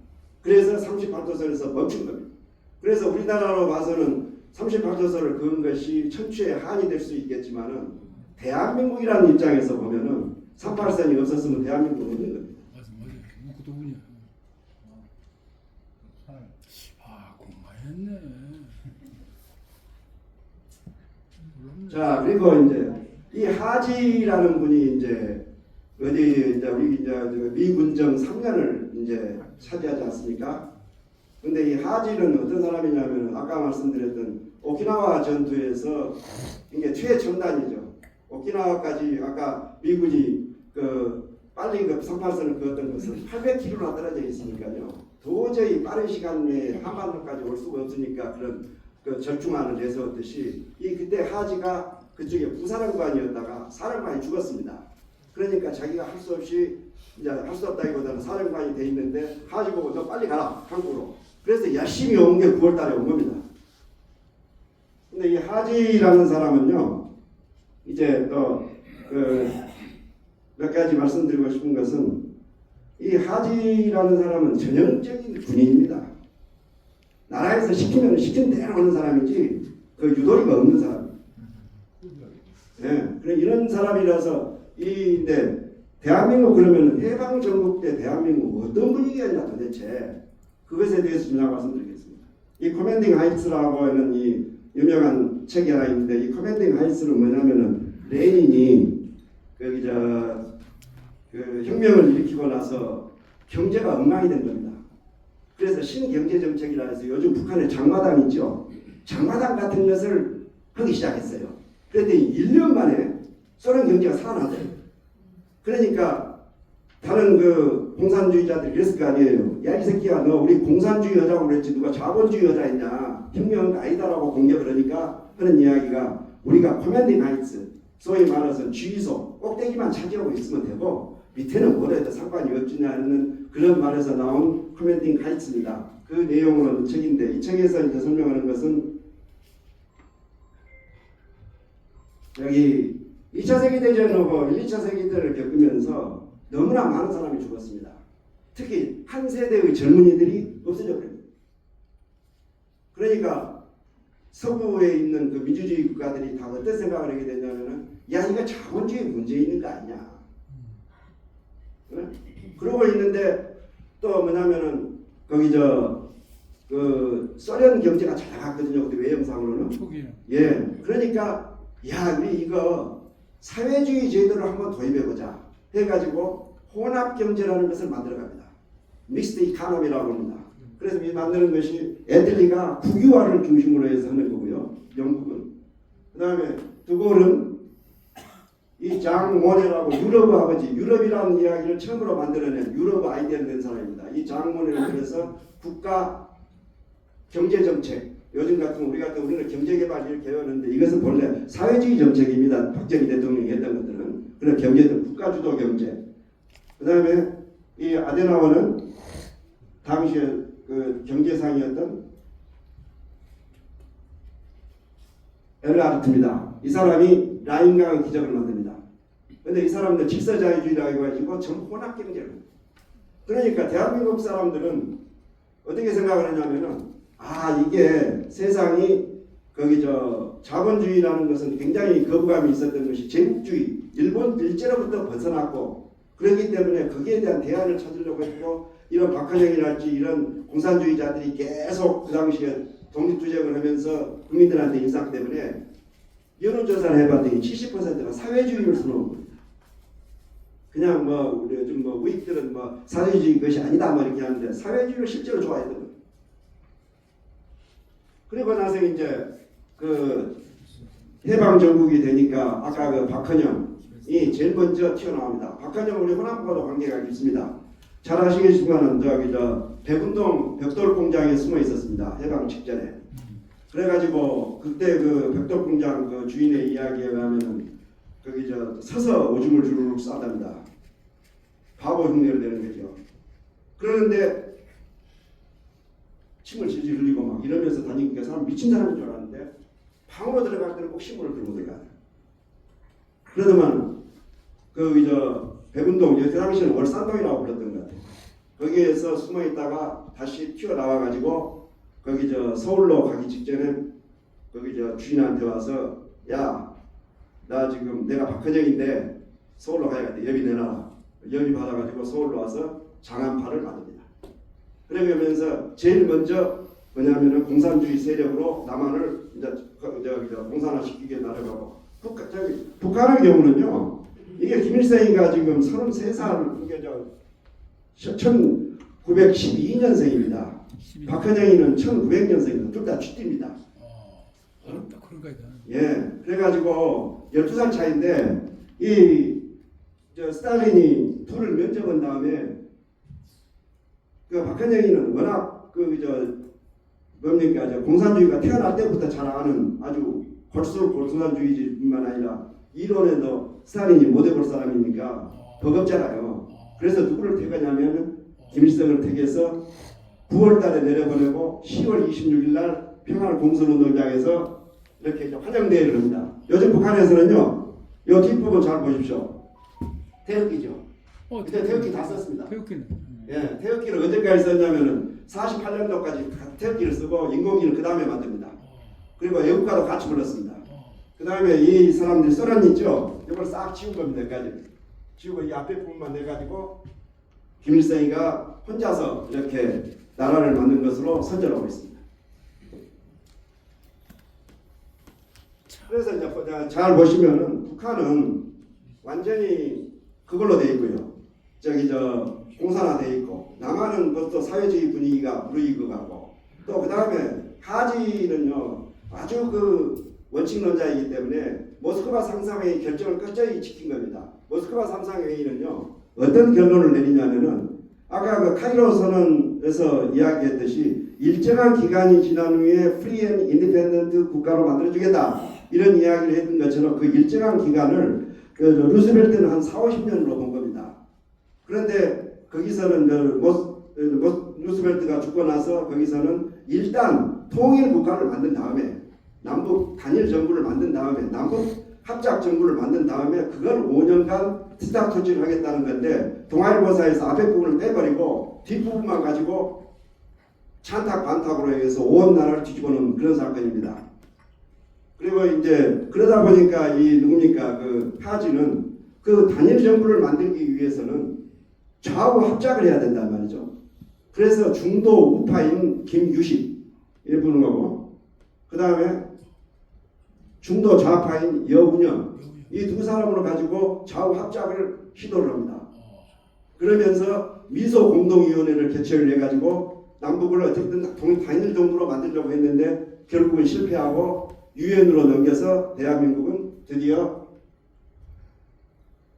그래서 38도선에서 멈춘 겁니다. 그래서 우리나라로 봐서는 38도선을 그은 것이 천추의 한이 될 수 있겠지만은 대한민국이라는 입장에서 보면은 38선이 없었으면 대한민국은 없는 겁니다. 맞아. 그것도 운이야. 공부했네. 자 그리고 이제 이 하지라는 분이 이제 우리 미군정 3년을 이제 차지하지 않습니까? 근데 이 하지는 어떤 사람이냐면 아까 말씀드렸던 오키나와 전투에서 이게 최첨단이죠. 오키나와까지 아까 미군이 빨리 38선을 그었던 것은 800km나 떨어져 있으니까요. 도저히 빠른 시간 내에 한반도까지 올 수가 없으니까 그런 절충안을 내세웠듯이 그때 하지가 그쪽에 부사령관이었다가 사령관이 죽었습니다. 그러니까 자기가 할 수 없이 이제 할 수 없다기보다는 사령관이 돼 있는데 하지 보고 너 빨리 가라 한국으로. 그래서 열심히 온 게 9월달에 온 겁니다. 근데 이 하지라는 사람은요, 이제 또 몇 가지 말씀드리고 싶은 것은 이 하지라는 사람은 전형적인 군인입니다. 나라에서 시키면 시킨 대로 하는 사람이지 그 유도리가 없는 사람. 네, 그래 이런 사람이라서 이인데 대한민국 그러면 해방 전국 때 대한민국 어떤 분위기였냐 도대체 그것에 대해서 좀 말씀드리겠습니다. 이 커맨딩 하이츠라고 하는 이 유명한 책이 하나 있는데 이 커맨딩 하이츠는 뭐냐면은 레닌이 거기 그 혁명을 일으키고 나서 경제가 엉망이 된 겁니다. 그래서 신경제정책이라 해서 요즘 북한에 장마당 있죠. 장마당 같은 것을 하기 시작했어요. 그랬더니 1년 만에 소련 경제가 살아나더래요. 그러니까 다른 그 공산주의자들이 그랬을 거 아니에요. 야 이 새끼야 너 우리 공산주의 여자고 그랬지 누가 자본주의 여자였냐. 혁명은 아니다라고 공격을 하니까 하는 이야기가 우리가 커맨딩 하이츠 소위 말해서 주의소 꼭대기만 차지하고 있으면 되고 밑에는 뭘 해도 상관이 없지냐는 그런 말에서 나온 커맨딩 하이츠입니다. 그 내용으로 책인데 이 책에서 이제 설명하는 것은 여기 2차 세계대전하고 1, 2차 세계대전을 겪으면서 너무나 많은 사람이 죽었습니다. 특히 한 세대의 젊은이들이 없어져 버립니다. 그러니까 서구에 있는 그 민주주의 국가들이 다 어떤 생각을 하게 되냐면은 야 이거 자본주의 문제 있는 거 아니냐. 네? 그러고 있는데 또 뭐냐면은 거기 그 소련 경제가 잘 나갔거든요. 그때 외형상으로는. 예. 그러니까 야 우리 이거 사회주의 제도를 한번 도입해보자 해가지고 혼합경제라는 것을 만들어갑니다. 믹스드 이카노미라고 합니다. 그래서 이 만드는 것이 애들리가 국유화를 중심으로 해서 하는 거고요. 영국은. 그 다음에 드골은 이 장 모네라고 유럽 아버지, 유럽이라는 이야기를 처음으로 만들어낸 유럽 아이디어를 낸 사람입니다. 이 장 모네를 그래서 국가 경제정책, 요즘 같은 우리는 경제개발 이렇게 배웠는데 이것은 본래 사회주의 정책입니다. 박정희 대통령이 했던 것들은. 그런 경제적 국가주도 경제. 그 다음에 이 아데나워는 당시에 그 경제상이었던 에르하르트입니다. 이 사람이 라인강 기적을 만듭니다. 그런데 이 사람들 질서자유주의라고 해가지고 전부 혼합경제를. 그러니까 대한민국 사람들은 어떻게 생각을 했냐면은 아 이게 세상이 거기 자본주의라는 것은 굉장히 거부감이 있었던 것이 제국주의, 일본 일제로부터 벗어났고 그렇기 때문에 거기에 대한 대안을 찾으려고 했고 이런 박헌영이랄지 이런 공산주의자들이 계속 그 당시에 독립투쟁을 하면서 국민들한테 인상 때문에 여론조사를 해봤더니 70%가 사회주의를 선호한 겁니다. 그냥 우리 요즘 우익들은 사회주의 것이 아니다 이렇게 하는데 사회주의를 실제로 좋아했던 거예요. 그리고 나서 이제 그 해방 전국이 되니까 아까 그 박헌영이 제일 먼저 튀어나옵니다. 박헌영 우리 호남과도 관계가 있습니다. 잘 아시겠지만은 백운동 벽돌공장에 숨어 있었습니다. 해방 직전에. 그래가지고 그때 그 벽돌공장 그 주인의 이야기에 의하면은 거기 서서 오줌을 주르륵 싸답니다. 바보 흉내를 내는 거죠. 그러는데 침을 질질 흘리고 막 이러면서 다니니까 사람 미친 사람인 줄 알았는데 방으로 들어갈 때는 꼭 신문을 들고 들어가요. 그러더만 백운동 그 당시에는 월산동이라고 불렀던 것 같아요. 거기에서 숨어 있다가 다시 튀어나와 가지고 거기 서울로 가기 직전에 거기 주인한테 와서 야 나 지금 내가 박헌영인데 서울로 가야 돼. 여비 내놔라. 여비 받아가지고 서울로 와서 장안파를 받습니다. 그러면서 제일 먼저 뭐냐면은 공산주의 세력으로 남한을 이제 공산화시키게 나아가고 북한의 경우는요. 이게 김일성이가 지금 33살 이게 1912년생입니다. 박헌영이는 1900년생입니다. 둘 다 쥐띠입니다. 어렵다 그런 거야. 예, 그래가지고 12살 차인데 스탈린이 둘을 면접한 다음에 그 박헌영이는 워낙 공산주의가 태어날 때부터 잘 아는 아주 골수단주의뿐만 아니라 이론에도 스탈린이 못 해볼 사람이니까 버겁잖아요. 그래서 누구를 택하냐면 김일성을 택해서 9월 달에 내려보내고 10월 26일 날 평화공선운동장에서 이렇게 이제 환영대회를 합니다. 요즘 북한에서는요, 이 뒷부분 잘 보십시오. 태극기죠. 그때 태극기 다 썼습니다. 태극기는. 예, 태극기를 언제까지 썼냐면은 48년도까지 태극기를 쓰고 인공기는 그 다음에 만듭니다. 그리고 애국가도 같이 불렀습니다. 그 다음에 이 사람들이 소련 있죠? 이걸 싹 치운 겁니다. 여기까지. 치우고 이 앞에 부분만 내가지고 김일성이가 혼자서 이렇게 나라를 만든 것으로 선전하고 있습니다. 그래서 이제 잘 보시면은 북한은 완전히 그걸로 돼 있고요. 공산화돼 있고, 남한은 그것도 사회주의 분위기가 무르익어가고, 또 그 다음에 하지는요 아주 그 원칙론자이기 때문에 모스크바 삼상회의 결정을 끝까지 지킨 겁니다. 모스크바 삼상회의는요 어떤 결론을 내리냐면은 아까 그 카이로 선언에서 이야기했듯이 일정한 기간이 지난 후에 프리 앤 인디펜던트 국가로 만들어주겠다 이런 이야기를 했던 것처럼 그 일정한 기간을 그 루스벨트는 한 4, 50년으로 본 겁니다. 그런데 거기서는 루스벨트가 죽고 나서 거기서는 일단 통일 국가를 만든 다음에 남북 단일 정부를 만든 다음에 남북 합작 정부를 만든 다음에 그걸 5년간 스타투지를 하겠다는 건데 동아일보사에서 앞에 부분을 빼버리고 뒷부분만 가지고 찬탁 반탁으로 해서 온 나라를 뒤집어놓은 그런 사건입니다. 그리고 이제 그러다 보니까 그 하지는 그 단일 정부를 만들기 위해서는 좌우 합작을 해야 된단 말이죠. 그래서 중도 우파인 김유식 이 부르는 거고, 그 다음에 중도 좌파인 여운형 이 두 사람으로 가지고 좌우 합작을 시도를 합니다. 그러면서 미소 공동위원회를 개최를 해가지고 남북을 어쨌든 단일 정부로 만들려고 했는데 결국은 실패하고 유엔으로 넘겨서 대한민국은 드디어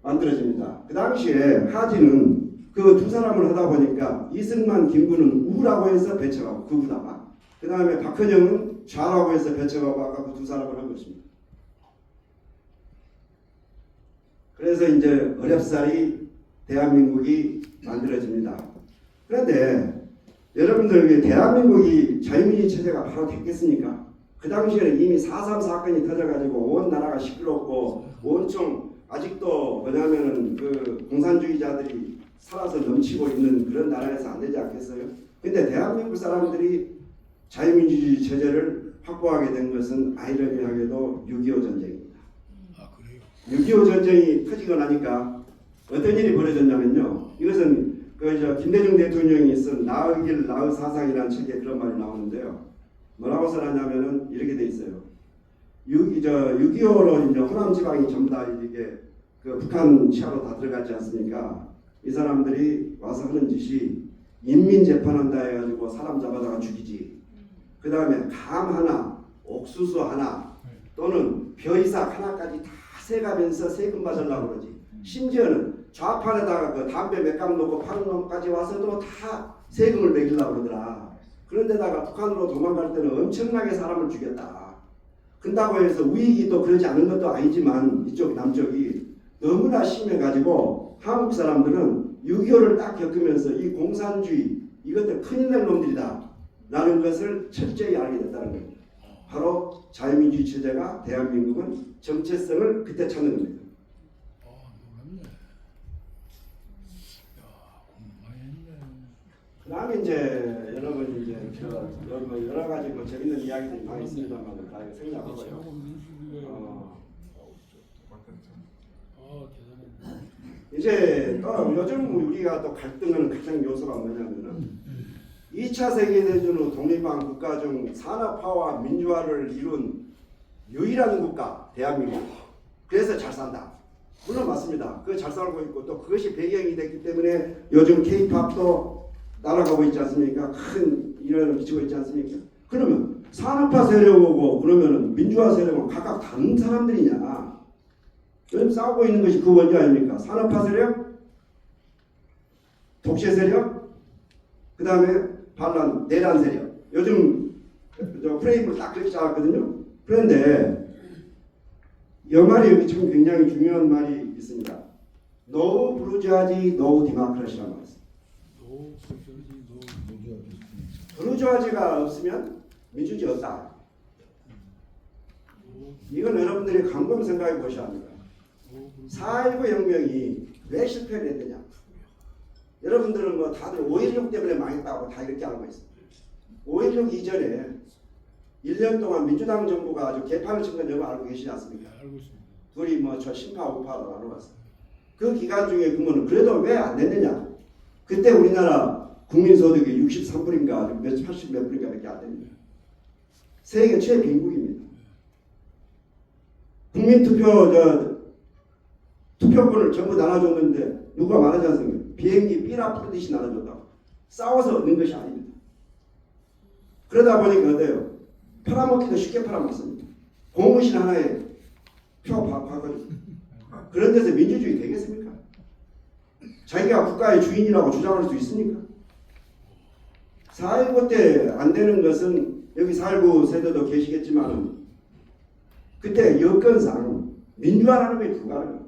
만들어집니다. 그 당시에 하지는 그 두 사람을 하다 보니까 이승만, 김구는 우라고 해서 배척하고 그우다가 그 다음에 박헌영은 좌라고 해서 배척하고 아까 그 두 사람을 한 것입니다. 그래서 이제 어렵사리 대한민국이 만들어집니다. 그런데 여러분들 대한민국이 자유민주 체제가 바로 됐겠습니까? 그 당시에는 이미 4.3 사건이 터져가지고 온 나라가 시끄럽고 온통 아직도 뭐냐면은 그 공산주의자들이 살아서 넘치고 있는 그런 나라에서 안 되지 않겠어요? 근데 대한민국 사람들이 자유민주주의 체제를 확보하게 된 것은 아이러니하게도 6.25 전쟁입니다. 아 그래요? 6.25 전쟁이 터지고 나니까 어떤 일이 벌어졌냐면요. 이것은 김대중 대통령이 쓴 나의 길 나의 사상이라는 책에 그런 말이 나오는데요. 뭐라고 써놨냐면은 이렇게 돼 있어요. 6.25로 이제 호남 지방이 전부 다 이게 그 북한 치하로 다 들어갔지 않습니까? 이 사람들이 와서 하는 짓이 인민 재판한다 해가지고 사람 잡아다가 죽이지. 그 다음에 감 하나, 옥수수 하나 또는 벼이삭 하나까지 다 세가면서 세금 받으려고 그러지. 심지어는 좌판에다가 그 담배 몇 감 놓고 파는 놈까지 와서도 다 세금을 매기려고 그러더라. 그런데다가 북한으로 도망갈 때는 엄청나게 사람을 죽였다. 그렇다고 해서 우익이 또 그러지 않은 것도 아니지만 이쪽 남쪽이 너무나 심해가지고 한국 사람들은 6.25를 딱 겪으면서 이 공산주의 이것들 큰일 날 놈들이다 라는 것을 철저히 알게 됐다는 겁니다. 바로 자유민주주의 체제가 대한민국은 정체성을 그때 찾는 겁니다. 놀랍네. 야, 공부 많이 했네. 그 다음에 이제 여러분 이제 여러 가지 뭐 재밌는 이야기들이 많이 있습니다만 다 생략하고요. 대단해. 이제 또 요즘 우리가 또 갈등하는 가장 요소가 뭐냐면은 2차 세계대전 후 독립한 국가 중 산업화와 민주화를 이룬 유일한 국가 대한민국. 그래서 잘 산다. 물론 맞습니다. 그 잘 살고 있고 또 그것이 배경이 됐기 때문에 요즘 K-팝도 날아가고 있지 않습니까? 큰 영향을 미치고 있지 않습니까? 그러면 산업화 세력이고 그러면 민주화 세력은 각각 다른 사람들이냐? 요즘 싸우고 있는 것이 그 원리 아닙니까? 산업화 세력, 독재 세력, 그 다음에 반란, 내란 세력. 요즘 프레임을 딱 그렇게 잡았거든요. 그런데 이 말이 여기 참 굉장히 중요한 말이 있습니다. No 부르주아지, no 디모크라시라는 말씀. 부르주아지가 없으면 민주주의 없다. 이건 여러분들이 곰곰이 생각해 보셔야 합니다. 4.19 혁명이 왜 실패를 했느냐? 여러분들은 뭐 다들 5.16 때문에 망했다고 다 이렇게 알고 있어요. 5.16 이전에 1년 동안 민주당 정부가 아주 개판을 친 건 여러분 알고 계시지 않습니까? 네, 알고 있습니다. 둘이 뭐 저 심파 우파로 나눠봤어요. 그 기간 중에 그러면 그래도 왜 안 됐느냐? 그때 우리나라 국민소득이 63%인가 80 몇 %인가 밖에 안 됩니다. 세계 최빈국입니다. 국민투표 투표권을 전부 나눠줬는데 누가 말하지 않습니까? 비행기 삐라 푸듯이 나눠줬다고. 싸워서 얻는 것이 아닙니다. 그러다 보니까 어때요? 팔아먹기도 쉽게 팔아먹습니다. 공무실 하나에 표 바꿔주고. 그런 데서 민주주의 되겠습니까? 자기가 국가의 주인이라고 주장할 수 있습니까? 4.19 때 안 되는 것은 여기 4.19 세대도 계시겠지만 그때 여건상 민주화라는 게 불가능합니다.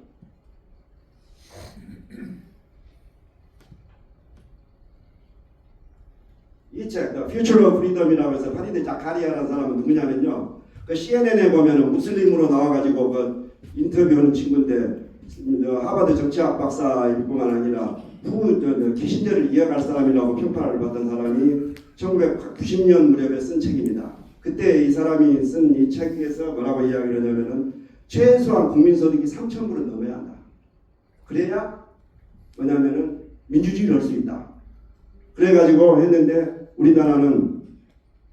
이 책, Future of Freedom이라고 해서 파리드 자카리아라는 사람은 누구냐면요. 그 CNN에 보면은 무슬림으로 나와가지고 그 인터뷰하는 친구인데 하버드 정치학 박사일 뿐만 아니라 키신저를 이어갈 사람이라고 평판을 받던 사람이 1990년 무렵에 쓴 책입니다. 그때 이 사람이 쓴 이 책에서 뭐라고 이야기를 하냐면은 최소한 국민소득이 3,000불은 넘어야 한다. 그래야 뭐냐면은 민주주의를 할 수 있다. 그래가지고 했는데 우리나라는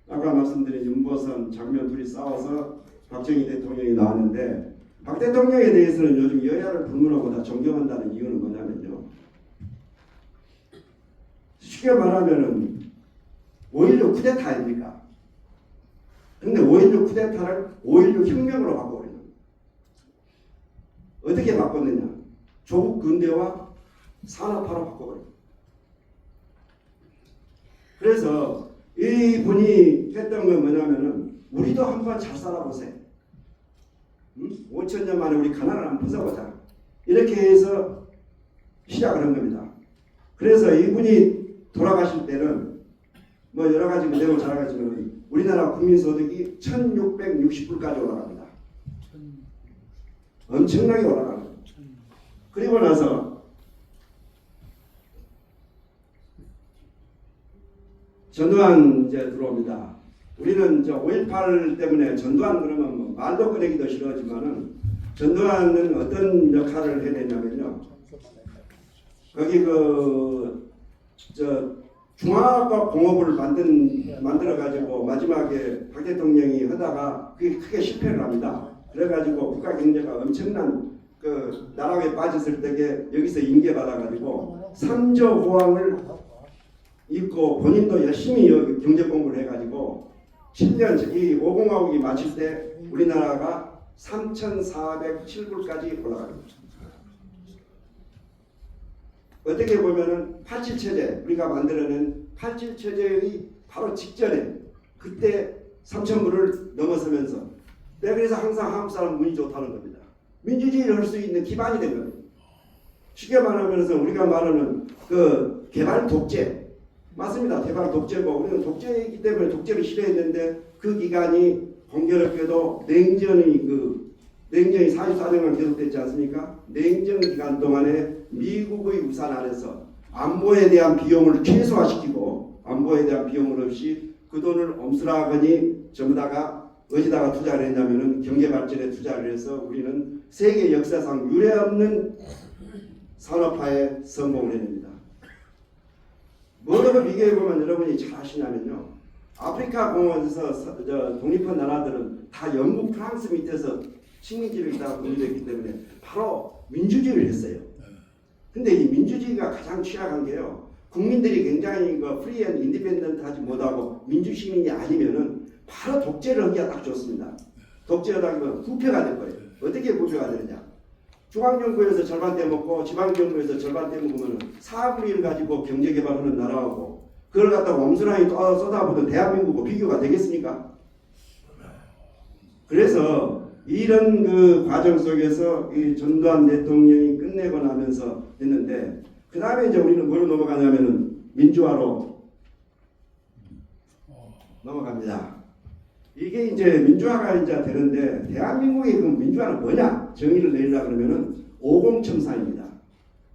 아까 말씀드린 윤보선 장면 둘이 싸워서 박정희 대통령이 나왔는데 박 대통령에 대해서는 요즘 여야를 불문하고 다 존경한다는 이유는 뭐냐면요. 쉽게 말하면은 5.16 쿠데타 아닙니까? 근데 5.16 쿠데타를 5.16 혁명으로 바꿔버리는 거예요. 어떻게 바꿨느냐? 조국 근대화 산업화로 바꿔버려요. 그래서 이분이 했던 건 뭐냐면은 우리도 한번 잘 살아보세요. 5,000년 만에 우리 가난을 한번 벗어보자. 이렇게 해서 시작을 한 겁니다. 그래서 이분이 돌아가실 때는 뭐 여러 가지 내용을 잘 알겠지만 우리나라 국민소득이 1,660불까지 올라갑니다. 엄청나게 올라가는 거예요. 그리고 나서 전두환 이제 들어옵니다. 우리는 저 5.18 때문에 전두환 그러면 뭐 말도 꺼내기도 싫어하지만은 전두환은 어떤 역할을 해냈냐면요. 거기 중화학과 공업을 만들어 가지고 마지막에 박 대통령이 하다가 그게 크게 실패를 합니다. 그래가지고 국가 경제가 엄청난 그 나락에 빠졌을 때에 여기서 인계받아 가지고 3조 호황을 있고 본인도 열심히 경제 공부를 해가지고 7년 이 5공화국이 마칠 때 우리나라가 3,407불까지 올라갑니다. 어떻게 보면은 87 체제 우리가 만들어낸 87 체제의 바로 직전에 그때 3,000불을 넘어서면서 내가 그래서 항상 한국 사람 운이 좋다는 겁니다. 민주주의를 할 수 있는 기반이 된 겁니다. 쉽게 말하면서 우리가 말하는 그 개발 독재 맞습니다. 개발 독재고 우리는 독재이기 때문에 독재를 싫어했는데 그 기간이 공교롭게도 냉전이 44년간 계속됐지 않습니까? 냉전 기간 동안에 미국의 우산 아래서 안보에 대한 비용을 최소화시키고 안보에 대한 비용을 없이 그 돈을 엄슬하거니 전부 다가 어디다가 투자를 했냐면은 경제 발전에 투자를 해서 우리는 세계 역사상 유례없는 산업화에 성공을 해냅니다. 뭐라고 비교해보면 여러분이 잘 아시냐면요. 아프리카 공원에서 독립한 나라들은 다 영국, 프랑스 밑에서 식민지를 있다가 독립했기 때문에 바로 민주주의를 했어요. 근데 이 민주주의가 가장 취약한 게요. 국민들이 굉장히 프리 앤 인디펜던트 하지 못하고 민주시민이 아니면은 바로 독재를 하기가 딱 좋습니다. 독재하다 보면 부패가 될 거예요. 어떻게 부패가 되느냐. 중앙정부에서 절반 떼먹고 지방정부에서 절반 떼먹으면 4분의 1 가지고 경제개발하는 나라하고 그걸 갖다가 엄선하게 쏟아부은 대한민국과 비교가 되겠습니까? 그래서 이런 그 과정 속에서 이 전두환 대통령이 끝내고 나면서 했는데 그 다음에 이제 우리는 뭐로 넘어가냐면은 민주화로 넘어갑니다. 이게 이제 민주화가 이제 되는데 대한민국의 그 민주화는 뭐냐 정의를 내리려 그러면은 50 청산입니다.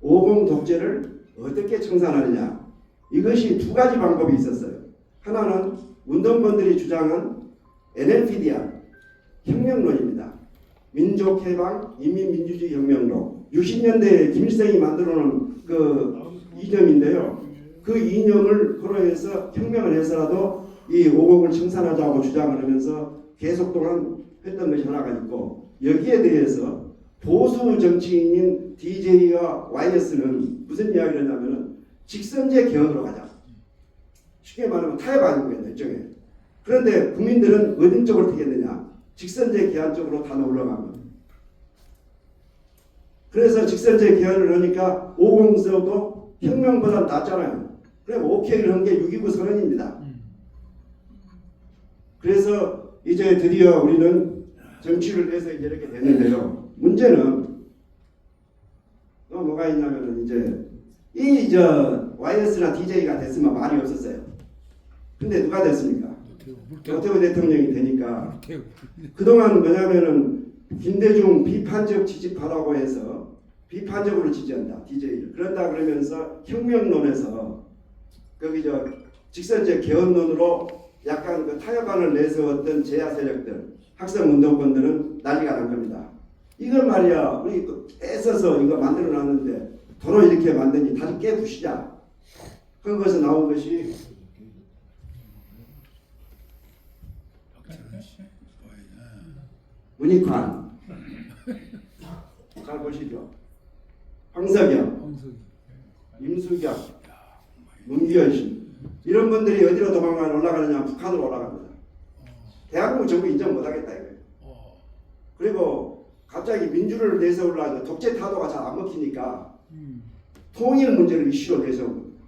50 독재를 어떻게 청산하느냐 이것이 두 가지 방법이 있었어요. 하나는 운동권들이 주장한 NLPDR 혁명론입니다. 민족해방 인민민주주의 혁명론 60년대에 김일성이 만들어놓은 그 이념인데요. 그 이념을 토로해서 혁명을 해서라도 이 50을 청산하자고 주장을 하면서 계속 동안 했던 것이 하나가 있고 여기에 대해서 보수 정치인인 DJ와 YS는 무슨 이야기를 하냐면은 직선제 개헌으로 가자. 쉽게 말하면 타협하는 거예요. 일종의. 그런데 국민들은 어느 쪽으로 되겠느냐. 직선제 개헌 쪽으로 다 올라가면. 그래서 직선제 개헌을 하니까 50서도 혁명보다 낫잖아요. 그래 오케이를 한 게 6.29 선언입니다. 그래서 이제 드디어 우리는 정치를 해서 이제 이렇게 됐는데요. 문제는 또 뭐가 있냐면은 이제 이 YS나 DJ가 됐으면 말이 없었어요. 근데 누가 됐습니까? 노태우 대통령이 되니까 그동안 뭐냐면은 김대중 비판적 지지파라고 해서 비판적으로 지지한다 DJ를 그런다 그러면서 혁명론에서 거기 직선제 개헌론으로 약간 그 타협안을 내세웠던 제야 세력들 학생 운동권들은 난리가 난 겁니다. 이걸 말이야 우리 애써서 이거 만들어 놨는데 도로 이렇게 만드니 다시 깨부시자. 그것에서 나온 것이 문익환 잘 보시죠. 황석영, 임수경, 문기현씨 이런 분들이 어디로 도망가 올라가느냐 북한으로 올라갑니다. 대한민국 정부 인정 못하겠다 이거예요. 그리고 갑자기 민주를 내세우려고 독재 타도가 잘 안 먹히니까 통일 문제를 이슈로 내세운 겁니다.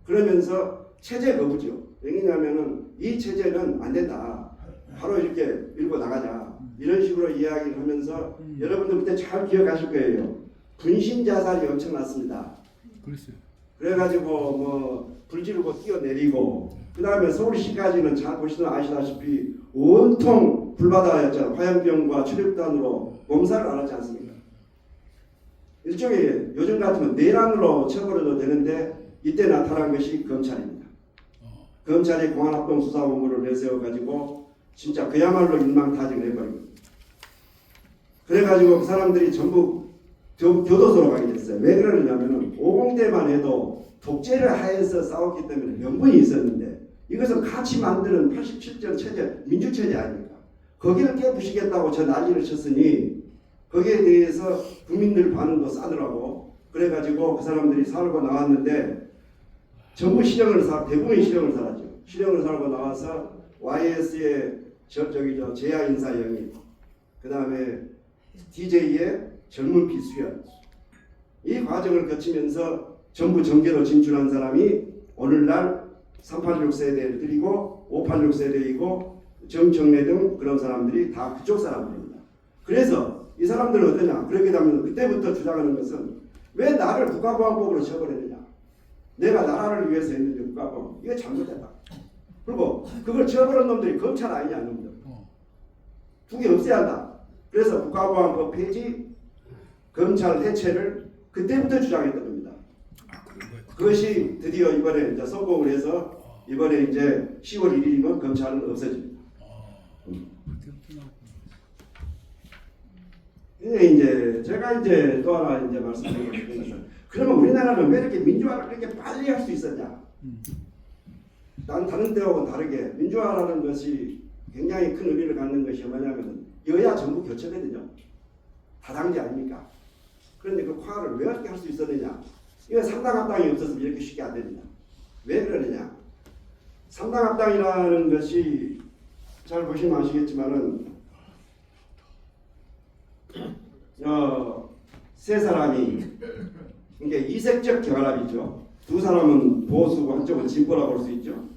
그러면서 체제 거부죠. 왜냐하면은 이 체제는 안 된다. 바로 이렇게 밀고 나가자. 이런 식으로 이야기를 하면서 여러분들 그때 잘 기억하실 거예요. 분신 자살이 엄청났습니다. 그랬어요. 그래가지고 뭐 불지르고 뛰어내리고 그 다음에 서울시까지는 잘 보시면 아시다시피 온통 불바다였잖아요. 화염병과 출입단으로 몸살을 앓았지 않습니까? 일종의 요즘 같으면 내란으로 처벌해도 되는데 이때 나타난 것이 검찰입니다. 검찰이 공안합동 수사본부를 내세워가지고 진짜 그야말로 일망타진을 해버립니다. 그래가지고 그 사람들이 전부 교도소로 가게 됐어요. 왜 그러냐면은 50대만 해도 독재를 하에서 싸웠기 때문에 명분이 있었는데 이것은 같이 만드는 87년 체제, 민주체제 아닙니까? 거기를 깨부시겠다고 저 난리를 쳤으니 거기에 대해서 국민들 반응도 싸더라고. 그래가지고 그 사람들이 살고 나왔는데 전부 대부분 실형을 살았죠. 실형을 살고 나와서 YS의 제야 인사 영입, 그 다음에 DJ의 젊은 피 수혈 이 과정을 거치면서 전부 정계로 진출한 사람이 오늘날 386 세대를 드리고 586 세대이고 정청래 등 그런 사람들이 다 그쪽 사람들입니다. 그래서 이 사람들은 어떠냐? 그렇게 되면 그때부터 주장하는 것은 왜 나를 국가보안법으로 처벌했느냐? 내가 나라를 위해서 했는데 국가보안 이거 잘못됐다. 그리고 그걸 처벌한 놈들이 검찰 아니냐 놈들. 두 개 없애야 한다. 그래서 국가보안법 폐지, 검찰 해체를 그때부터 주장했던 겁니다. 그것이 드디어 이번에 이제 성공을 해서 이번에 이제 10월 1일이면 검찰은 없어집니다. 이제 제가 이제 또 하나 이제 말씀드리고 싶은 것은 그러면 우리나라는 왜 이렇게 민주화를 이렇게 빨리 할 수 있었냐? 다른 때하고는 다르게 민주화라는 것이 굉장히 큰 의미를 갖는 것이 뭐냐면 여야 정부 교체거든요. 다당제 아닙니까? 그런데 그 화를 왜 이렇게 할 수 있었느냐? 이거 삼당합당이 없었으면 이렇게 쉽게 안 됩니다. 왜 그러느냐? 삼당합당이라는 것이 잘 보시면 아시겠지만은 세 사람이 이게 이색적 결합이죠. 두 사람은 보수고 한쪽은 진보라고 볼 수 있죠.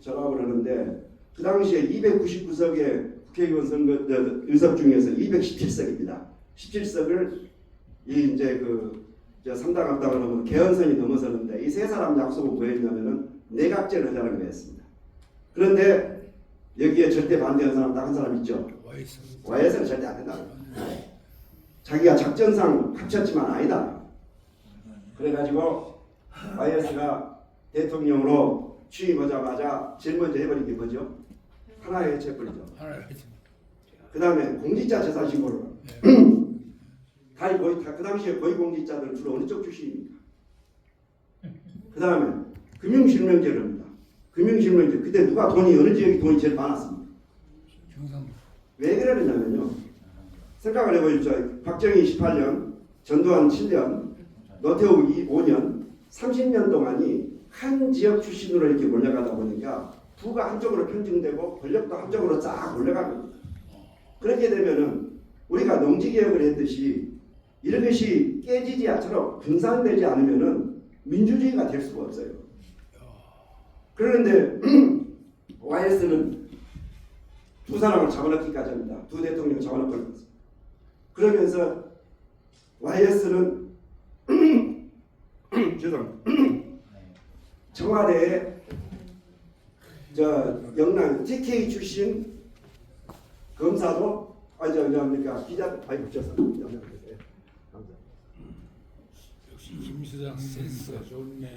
결합을 하는데 그 당시에 299석의 국회의원 선거 의석 중에서 217석입니다. 17석을 이 이제 저 3당 합당을 하면 개헌선이 넘어서는데 이 세 사람 약속은 뭐였냐면은 내각제를 하자는 거였습니다. 그런데 여기에 절대 반대하는 사람 딱 한 사람 있죠. YS는 절대 안 된다. 자기가 작전상 합쳤지만 아니다. 그래가지고 YS가 대통령으로 취임하자마자 제일 먼저 해버린 게 뭐죠? 하나의 해체버리죠. 그 다음에 공직자 재산 신고를. 그 당시에 고위공직자들은 주로 어느 쪽 출신입니까? 그 다음에 금융실명제를 합니다. 금융실명제. 그때 누가 어느 지역이 돈이 제일 많았습니까? 왜 그러느냐면요. 생각을 해보십시오. 박정희 18년, 전두환 7년, 노태우 5년, 30년 동안이 한 지역 출신으로 이렇게 몰려가다 보니까 부가 한쪽으로 편중되고 권력도 한쪽으로 쫙 몰려가는 겁니다. 그렇게 되면은 우리가 농지개혁을 했듯이 이런 것이 깨지지 않도록 분산되지 않으면은 민주주의가 될 수가 없어요. 그런데 YS는 두 사람을 잡아넣기까지 합니다. 두 대통령 잡아넣고 그러면서 YS는 청와대에 영남 TK 출신 검사도 기자 붙였습니다. 역시 김수장 센스가 좋네.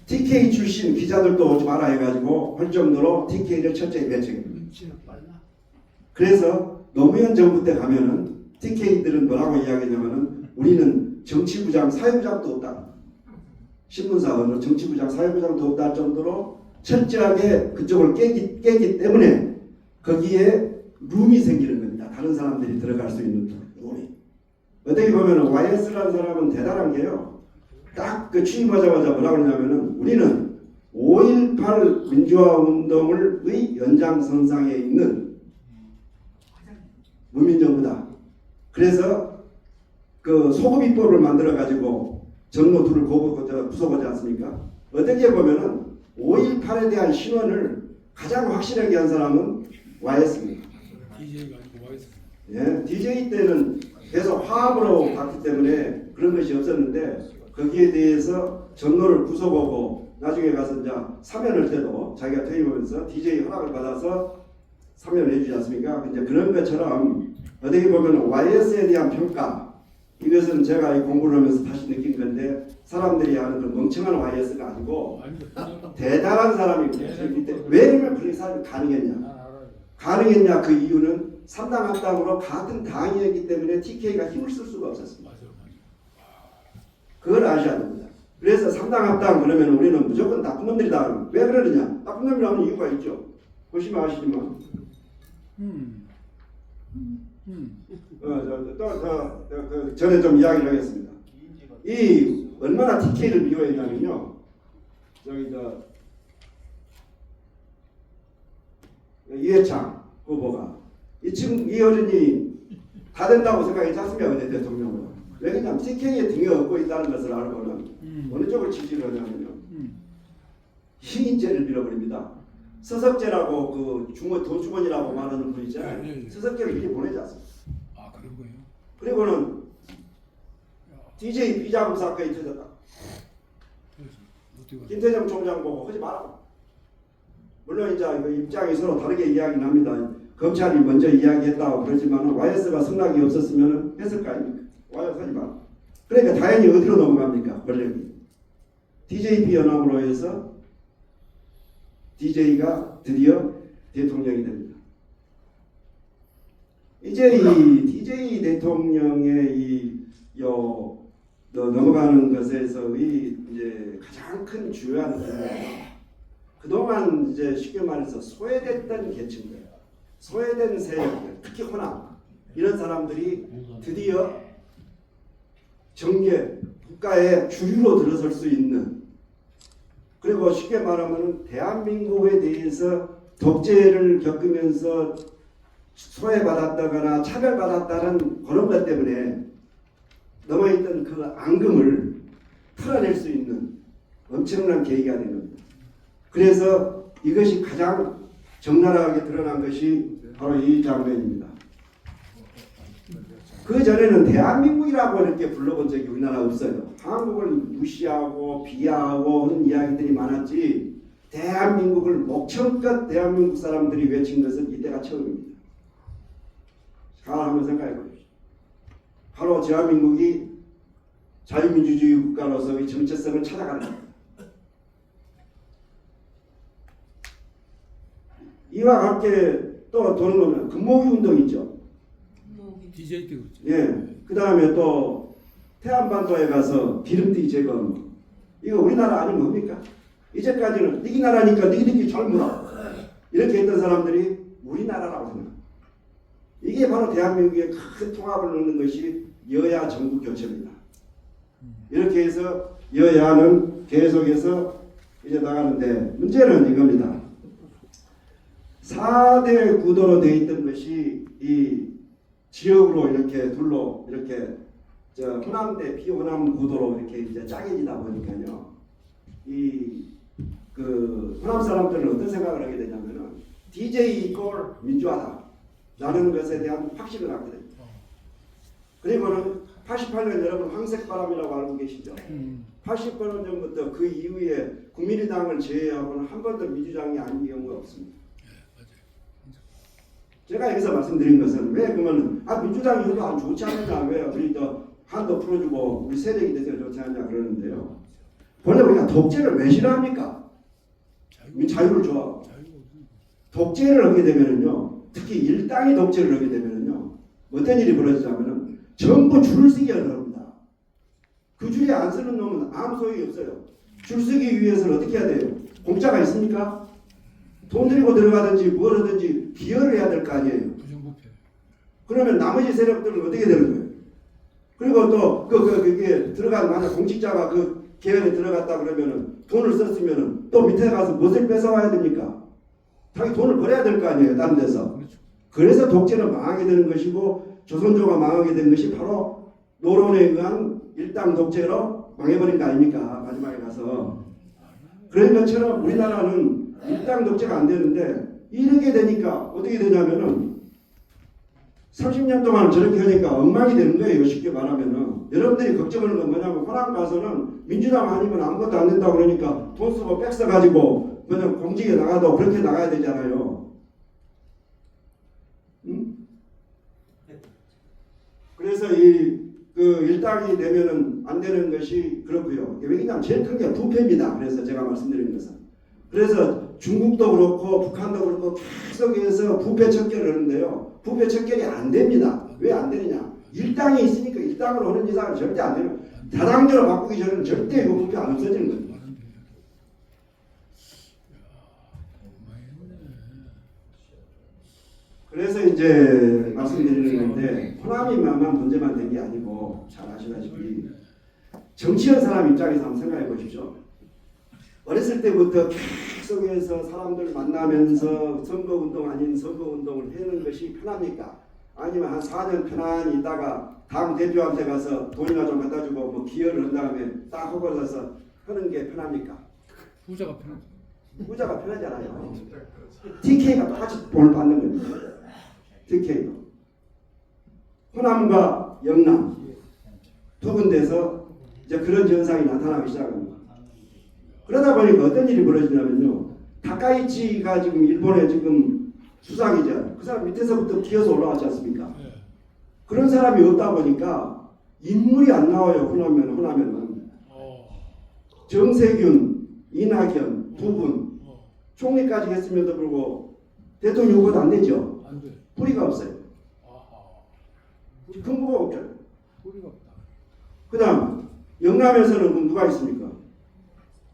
TK 출신 기자들도 오지 마라 해가지고 할 정도로 TK를 철저히 배척입니다. 그래서 노무현 정부 때 가면은 TK들은 뭐라고 이야기하냐면은 우리는 정치부장, 사회부장도 없다. 신문사원으로 정치부장, 사회부장도 없다 할 정도로 철저하게 그쪽을 깨기 때문에 거기에 룸이 생기는 겁니다. 다른 사람들이 들어갈 수 있는 룸이. 어떻게 보면 YS라는 사람은 대단한 게요. 딱 그 취임하자마자 뭐라고 그러냐면은 우리는 5.18 민주화 운동의 연장선상에 있는 문민정부다. 그래서 그 소급입법을 만들어 가지고 전노 둘을 구속하지 않습니까? 어떻게 보면은 5.18에 대한 신원을 가장 확실하게 한 사람은 YS입니다. DJ가 아니고 YS. 예, DJ 때는 계속 화합으로 갔기 때문에 그런 것이 없었는데 거기에 대해서 전노를 구속하고 나중에 가서 이제 사면할 때도 자기가 퇴임하면서 DJ 허락을 받아서 사면을 해주지 않습니까? 이제 그런 것처럼 어떻게 보면 YS에 대한 평가 이것은 제가 이 공부를 하면서 다시 느낀 건데 사람들이 하는 그 멍청한 YS가 아니고 대단한 사람이거든요. 왜 그러면 그런 사람이 가능했냐? 그 이유는 3당 합당으로 같은 당이었기 때문에 TK가 힘을 쓸 수가 없었습니다. 그걸 아셔야 됩니다. 그래서 3당 합당 그러면 우리는 무조건 나쁜 놈들이다. 왜 그러느냐? 나쁜 놈이라는 이유가 있죠. 보시면 아시지만 전에 좀 이야기를 하겠습니다. 이 얼마나 TK를 미워했냐면요. 이해창 후보가 이 어른이 다 된다고 생각했지 않습니까? 그때 대통령으로. 왜 그러냐면 TK의 등에 업고 있다는 것을 알고는 어느 쪽을 지지를 하냐면요. 희인죄를 밀어버립니다. 서석재라고 그 도주머니라고 말하는 분 있잖아요. 네. 서석재를 미리 보내지 않습니다. 아 그런 거예요? 그리고는 DJ 비자금 사건이 터졌다. 김태정 총장 보고 하지 마라. 물론 이제 그 입장이 서로 다르게 이야기는 합니다. 검찰이 먼저 이야기했다고 그러지만 YS가 승낙이 없었으면 했을 거 아닙니까? YS 하지 마라. 그러니까 당연히 어디로 넘어갑니까? 권력이. DJP 연합으로 해서 DJ가 드디어 대통령이 됩니다. 이제 이 DJ 대통령의 넘어가는 것에서의 이제 가장 큰 주요한 문제가 그동안 이제 쉽게 말해서 소외됐던 계층들, 소외된 세력들, 특히 호남 이런 사람들이 드디어 정계 국가의 주류로 들어설 수 있는, 그리고 쉽게 말하면 대한민국에 대해서 독재를 겪으면서 소외받았다거나 차별받았다는 그런 것 때문에 넘어있던 그 앙금을 풀어낼 수 있는 엄청난 계기가 되는 겁니다. 그래서 이것이 가장 적나라하게 드러난 것이 바로 이 장면입니다. 그 전에는 대한민국이라고 이렇게 불러본 적이 우리나라 없어요. 한국을 무시하고 비하하고 하는 이야기들이 많았지 대한민국을 목청껏 대한민국 사람들이 외친 것은 이때가 처음입니다. 한번 생각해 보십시오. 바로 대한민국이 자유민주주의 국가로서의 정체성을 찾아가는 겁니다. 이와 함께 또 도는 거는 금모기 운동 있죠. DJ 때 그렇죠. 예. 그 다음에 또 태안반도에 가서 기름띠 제거하는 거. 이거 우리나라 아니면 뭡니까? 이제까지는 니기 나라니까 니기들끼리 잘 물어. 이렇게 했던 사람들이 우리나라라고 생각합니다. 이게 바로 대한민국의 큰 통합을 넣는 것이 여야 정부 교체입니다. 이렇게 해서 여야는 계속해서 이제 나가는데 문제는 이겁니다. 4대 구도로 되어 있던 것이 이 지역으로 이렇게 둘로 이렇게 저 호남대 비호남 구도로 이렇게 이제 짜개지다 보니까요. 이 그 호남 사람들은 어떤 생각을 하게 되냐면은 DJ 이꼴 민주화다라는 것에 대한 확신을 갖게 됩니다. 그리고는 88년 여러분 황색바람이라고 알고 계시죠? 88년 전부터 그 이후에 국민의당을 제외하고는 한 번도 민주당이 아닌 경우가 없습니다. 제가 여기서 말씀드린 것은 왜 그러면 민주당이 이거 안 좋지 않느냐, 왜 우리 저 한도 풀어주고 우리 세력이 돼서 좋지 않냐 그러는데요. 본래 우리가 독재를 왜 싫어합니까? 자유를 좋아하고 독재를 하게 되면은요, 특히 일당이 독재를 하게 되면은요, 어떤 일이 벌어지냐면은 전부 줄을 쓰기 어렵습니다. 그 줄에 안 쓰는 놈은 아무 소용이 없어요. 줄 쓰기 위해서는 어떻게 해야 돼요? 공짜가 있습니까? 돈 들이고 들어가든지 뭘 하든지 기여를 해야 될 거 아니에요. 부정부패. 그러면 나머지 세력들은 어떻게 되는 거예요? 그리고 또 그게 들어간 만약 공직자가 그 계열에 들어갔다 그러면은 돈을 썼으면은 또 밑에 가서 무엇을 뺏어와야 됩니까? 자기 돈을 벌어야 될 거 아니에요, 다른 데서. 그렇죠. 그래서 독재는 망하게 되는 것이고 조선조가 망하게 된 것이 바로 노론에 의한 일당 독재로 망해버린 거 아닙니까? 마지막에 가서. 그런 것처럼 우리나라는 일당 독재가 안 되는데 이렇게 되니까 어떻게 되냐면은 30년 동안 저렇게 하니까 엉망이 되는 거예요. 쉽게 말하면은. 여러분들이 걱정하는 건 뭐냐면 호남 가서는 민주당 아니면 아무것도 안 된다고 그러니까 돈 쓰고 백 써가지고 그냥 공직에 나가도 그렇게 나가야 되잖아요. 응? 그래서 그 일당이 되면은 안 되는 것이 그렇고요. 왜냐하면 제일 큰 게 부패입니다. 그래서 제가 말씀드린 것은. 그래서 중국도 그렇고 북한도 그렇고 계속해서 부패 척결을 하는데요. 부패 척결이 안 됩니다. 왜 안 되느냐? 일당이 있으니까 일당으로 하는 이상은 절대 안 되는 거예요. 다당제로 바꾸기 전에는 절대 이거 부패 안 없어지는 거예요. 그래서 이제 말씀드리는 건데 호남이만 문제만 된 게 아니고 잘 아시다시피 정치한 사람 입장에서 한번 생각해 보십시오. 어렸을 때부터 계속해서 사람들 만나면서 선거운동 아닌 선거운동을 하는 것이 편합니까? 아니면 한 4년 편안히 있다가 다음 대표한테 가서 돈이나 좀 갖다 주고 뭐 기여를 한 다음에 딱 하고 나서 하는 게 편합니까? 후자가 편하죠. 후자가 편하잖아요. TK가 똑같이 돈을 받는 겁니다. TK도. 호남과 영남 두 군데서 이제 그런 현상이 나타나기 시작합니다. 그러다 보니까 어떤 일이 벌어지냐면요. 다카이치가 지금 일본의 지금 수상이죠. 그 사람 밑에서부터 기어서 올라왔지 않습니까? 네. 그런 사람이 없다 보니까 인물이 안 나와요. 호남에는. 정세균, 이낙연 두 분 총리까지 했음에도 불구하고 대통령 후보도 안 되죠. 안 돼. 뿌리가 없어요. 근거가 없죠. 뿌리가 없다. 그 다음 영남에서는 누가 있습니까?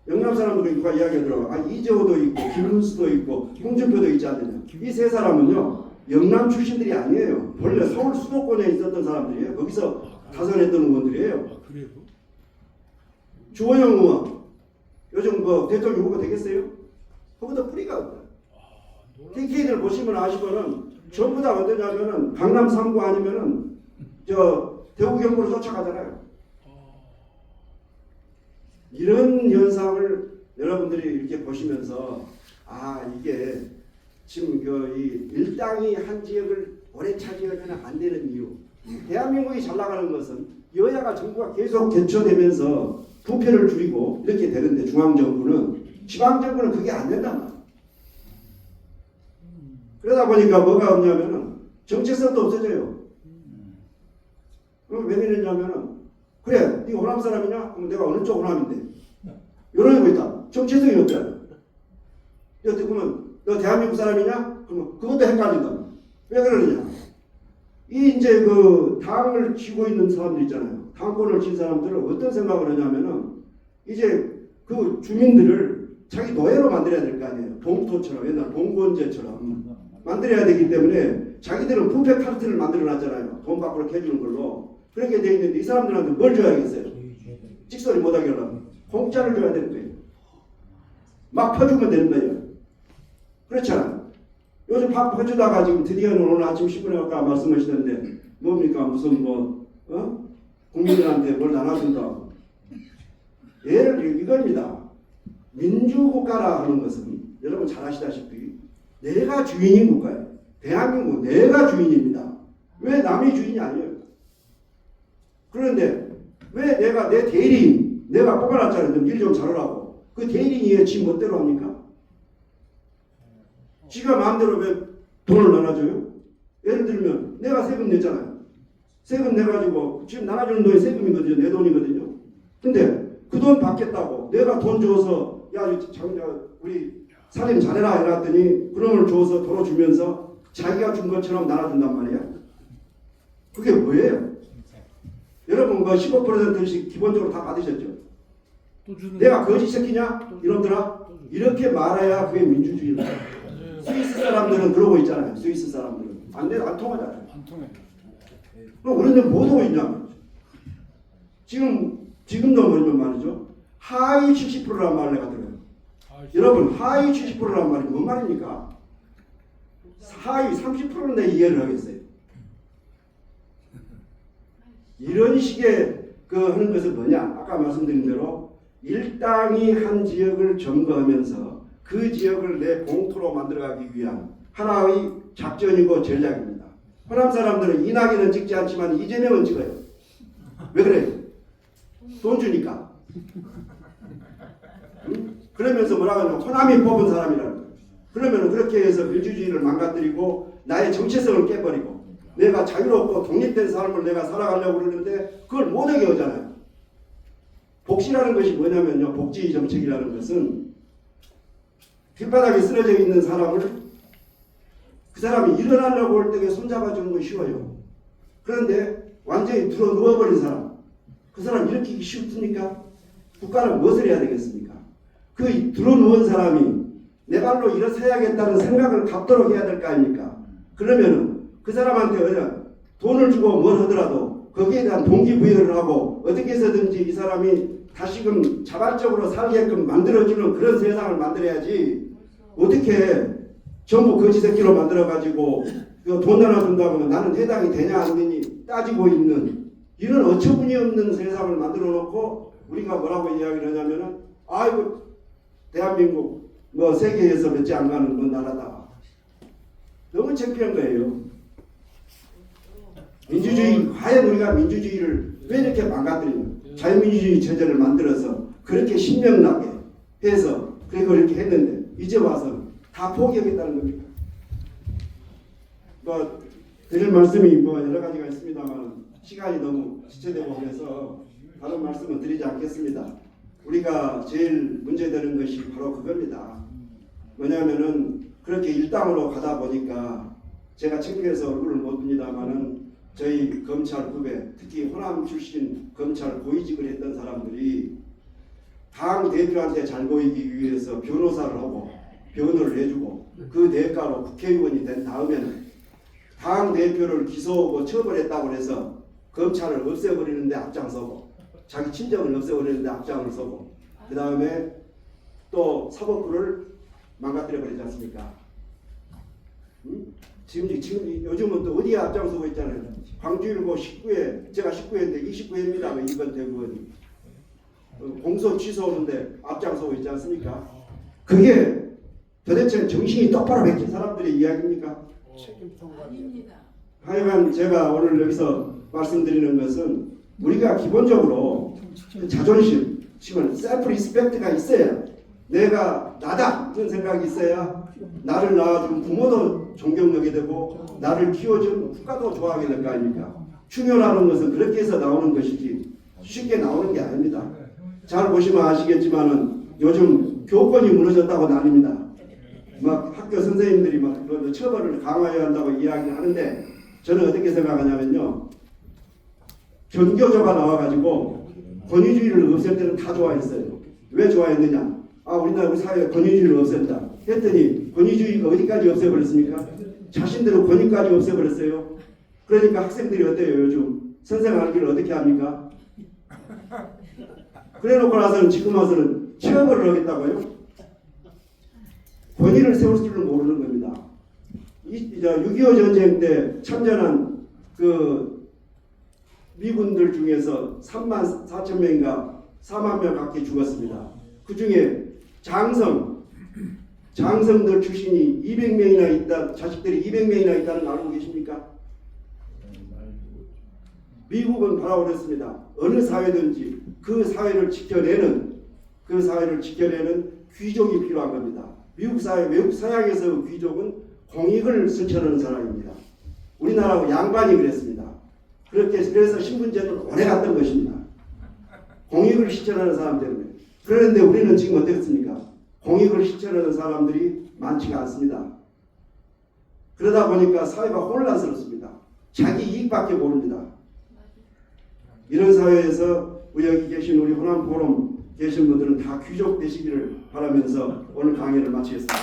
영남 사람들이 누가 이야기가 들어가. 이재호도 있고 김문수도 있고 홍준표도 있지 않느냐. 이 세 사람은요. 영남 출신들이 아니에요. 원래 서울 수도권에 있었던 사람들이에요. 거기서 타선했던 의원들이에요. 그래요? 주호영 의원 요즘 그 대통령 후보 되겠어요? 그보다 뿌리가 없다. TK들 보시면 아시면은 전부 다 어떠냐면은 강남 3구 아니면은 저 대구 경북으로 쫓아가잖아요. 이런 현상을 여러분들이 이렇게 보시면서 이게 지금 이 일당이 한 지역을 오래 차지하면 안 되는 이유. 대한민국이 잘 나가는 것은 여야가 정부가 계속 개최되면서 부패를 줄이고 이렇게 되는데 중앙정부는 지방정부는 그게 안 된단 말이에요. 그러다 보니까 뭐가 없냐면은 정체성도 없어져요. 그럼 왜 그러냐면은 그래 네가 호남 사람이냐? 그럼 내가 어느 쪽 호남인데 이러고 있다. 정체성이 없잖아. 어떻게 보면 너 대한민국 사람이냐? 그러면 그것도 헷갈린다. 왜 그러느냐? 이 이제 그 당을 쥐고 있는 사람들 있잖아요. 당권을 쥔 사람들은 어떤 생각을 하냐면은 이제 그 주민들을 자기 노예로 만들어야 될 거 아니에요. 봉토처럼 옛날 봉건제처럼 만들어야 되기 때문에 자기들은 부패 카르텔을 만들어 놨잖아요. 돈 밖으로 해주는 걸로. 그렇게 돼 있는데 이 사람들한테 뭘 줘야겠어요? 찍소리 못하게 하려면 공짜를 줘야 되는 거예요. 막 퍼주면 되는 거예요. 그렇잖아. 요즘 밥 퍼주다가 지금 드디어는 오늘 아침 10분에 아까 말씀하시던데 뭡니까 무슨 국민들한테 뭘 나눠준다고. 예를 이겁니다. 민주국가라 하는 것은 여러분 잘 아시다시피 내가 주인인 국가예요. 대한민국 내가 주인입니다. 왜 남이 주인이 아니에요? 그런데 왜 내가 내 대리인 내가 뽑아놨잖아요. 일 좀 잘하라고. 그 대리인이 왜 지 멋대로 합니까? 지가 마음대로 왜 돈을 나눠줘요? 예를 들면 내가 세금 냈잖아요. 세금 내가지고 지금 나눠주는 돈이 세금이거든요. 내 돈이거든요. 근데 그 돈 받겠다고 내가 돈 줘서 야 우리 살림 잘해라 해놨더니 그놈을 줘서 도로 주면서 자기가 준 것처럼 나눠준단 말이야. 그게 뭐예요? 여러분 그 15%씩 기본적으로 다 받으셨죠? 내가 거짓 새끼냐? 이놈들아? 이렇게 말해야 그게 민주주의다. 스위스 사람들은 그러고 있잖아요. 스위스 사람들은 안 통하잖아요. 안 통해. 그럼 우리는 뭐 하고 있냐? 지금도 뭐냐면 말이죠. 하위 70%란 말을 내가 들어요. 여러분 하위 70%란 말이 뭔 말입니까? 하위 30%는 내 이해를 하겠어요. 이런 식의 하는 것은 뭐냐? 아까 말씀드린 대로 일당이 한 지역을 점거하면서 그 지역을 내 봉투로 만들어가기 위한 하나의 작전이고 전략입니다. 호남 사람들은 이낙연은 찍지 않지만 이재명은 찍어요. 왜 그래요? 돈 주니까. 응? 그러면서 뭐라고 하냐면 호남이 뽑은 사람이라는 거예요. 그러면 그렇게 해서 민주주의를 망가뜨리고 나의 정체성을 깨버리고 내가 자유롭고 독립된 삶을 내가 살아가려고 그러는데 그걸 못하게 하잖아요. 복지라는 것이 뭐냐면요. 복지 정책이라는 것은 길바닥에 쓰러져 있는 사람을 그 사람이 일어나려고 할 때 손잡아주는 건 쉬워요. 그런데 완전히 들어 누워버린 사람 그 사람 일으키기 쉽습니까? 국가는 무엇을 해야 되겠습니까? 그 들어 누운 사람이 내 발로 일어서야겠다는 생각을 갖도록 해야 될 거 아닙니까? 그러면은 그 사람한테 돈을 주고 뭘 하더라도 거기에 대한 동기부여를 하고 어떻게 해서든지 이 사람이 다시금 자발적으로 살게끔 만들어주는 그런 세상을 만들어야지 어떻게 전부 거지 새끼로 만들어가지고 돈 나눠준다고 하면 나는 해당이 되냐 안 되니 따지고 있는 이런 어처구니 없는 세상을 만들어 놓고 우리가 뭐라고 이야기를 하냐면은 아이고 대한민국 세계에서 몇 째 안 가는 건 나라다. 너무 창피한 거예요. 민주주의 과연 우리가 민주주의를 왜 이렇게 망가뜨리냐? 자유민주주의 체제를 만들어서 그렇게 신명나게 해서 그렇게 했는데 이제 와서 다 포기하겠다는 겁니다. 드릴 말씀이 여러 가지가 있습니다만 시간이 너무 지체되고 그래서 다른 말씀은 드리지 않겠습니다. 우리가 제일 문제되는 것이 바로 그겁니다. 뭐냐면은 그렇게 일당으로 가다 보니까 제가 창피해서 얼굴을 못 봅니다만은 저희 검찰 후배 특히 호남 출신 검찰 고위직을 했던 사람들이 당 대표한테 잘 보이기 위해서 변호사를 하고 변호를 해주고 그 대가로 국회의원이 된 다음에는 당 대표를 기소하고 처벌했다고 해서 검찰을 없애버리는데 앞장서고 자기 친정을 없애버리는데 앞장을 서고 그 다음에 또 사법부를 망가뜨려 버리지 않습니까? 지금 요즘은 또 어디에 앞장서고 있잖아요. 광주일보 19회 제가 19회인데 29회입니다. 이번 대구원이 공소 취소하는데 앞장서고 있지 않습니까? 그게 도대체 정신이 똑바로 박힌 사람들의 이야기입니까? 아닙니다. 하여간 제가 오늘 여기서 말씀드리는 것은 우리가 기본적으로 자존심, 지금 셀프 리스펙트가 있어야 내가 나다 이런 생각이 있어야 나를 낳아준 부모도 존경하게 되고 나를 키워준 국가도 좋아하게 될 거 아닙니까? 충효라는 것은 그렇게 해서 나오는 것이지 쉽게 나오는 게 아닙니다. 잘 보시면 아시겠지만은 요즘 교권이 무너졌다고 난립니다. 막 학교 선생님들이 막 처벌을 강화해야 한다고 이야기를 하는데 저는 어떻게 생각하냐면요. 전교조가 나와가지고 권위주의를 없앨 때는 다 좋아했어요. 왜 좋아했느냐? 아, 우리 사회에 권위주의를 없앤다. 했더니 권위주의가 어디까지 없애버렸습니까? 자신들은 권위까지 없애버렸어요. 그러니까 학생들이 어때요 요즘? 선생 알기를 어떻게 합니까? 그래놓고 나서는 지금 와서는 취업을 하겠다고요? 권위를 세울 줄은 모르는 겁니다. 6.25 전쟁 때 참전한 그 미군들 중에서 3만 4천 명인가 4만 명 가까이 죽었습니다. 그 중에 장성들 출신이 200명이나 있다, 자식들이 200명이나 있다는 거 알고 계십니까? 미국은 바라버렸습니다. 어느 사회든지 그 사회를 지켜내는 귀족이 필요한 겁니다. 미국 사회, 외국 서양에서 귀족은 공익을 실천하는 사람입니다. 우리나라하고 양반이 그랬습니다. 그래서 신분제는 오래 갔던 것입니다. 공익을 실천하는 사람 때문에. 그런데 우리는 지금 어떻습니까? 공익을 실천하는 사람들이 많지가 않습니다. 그러다 보니까 사회가 혼란스럽습니다. 자기 이익밖에 모릅니다. 이런 사회에서 여기 계신 우리 호남 포럼 계신 분들은 다 귀족 되시기를 바라면서 오늘 강의를 마치겠습니다.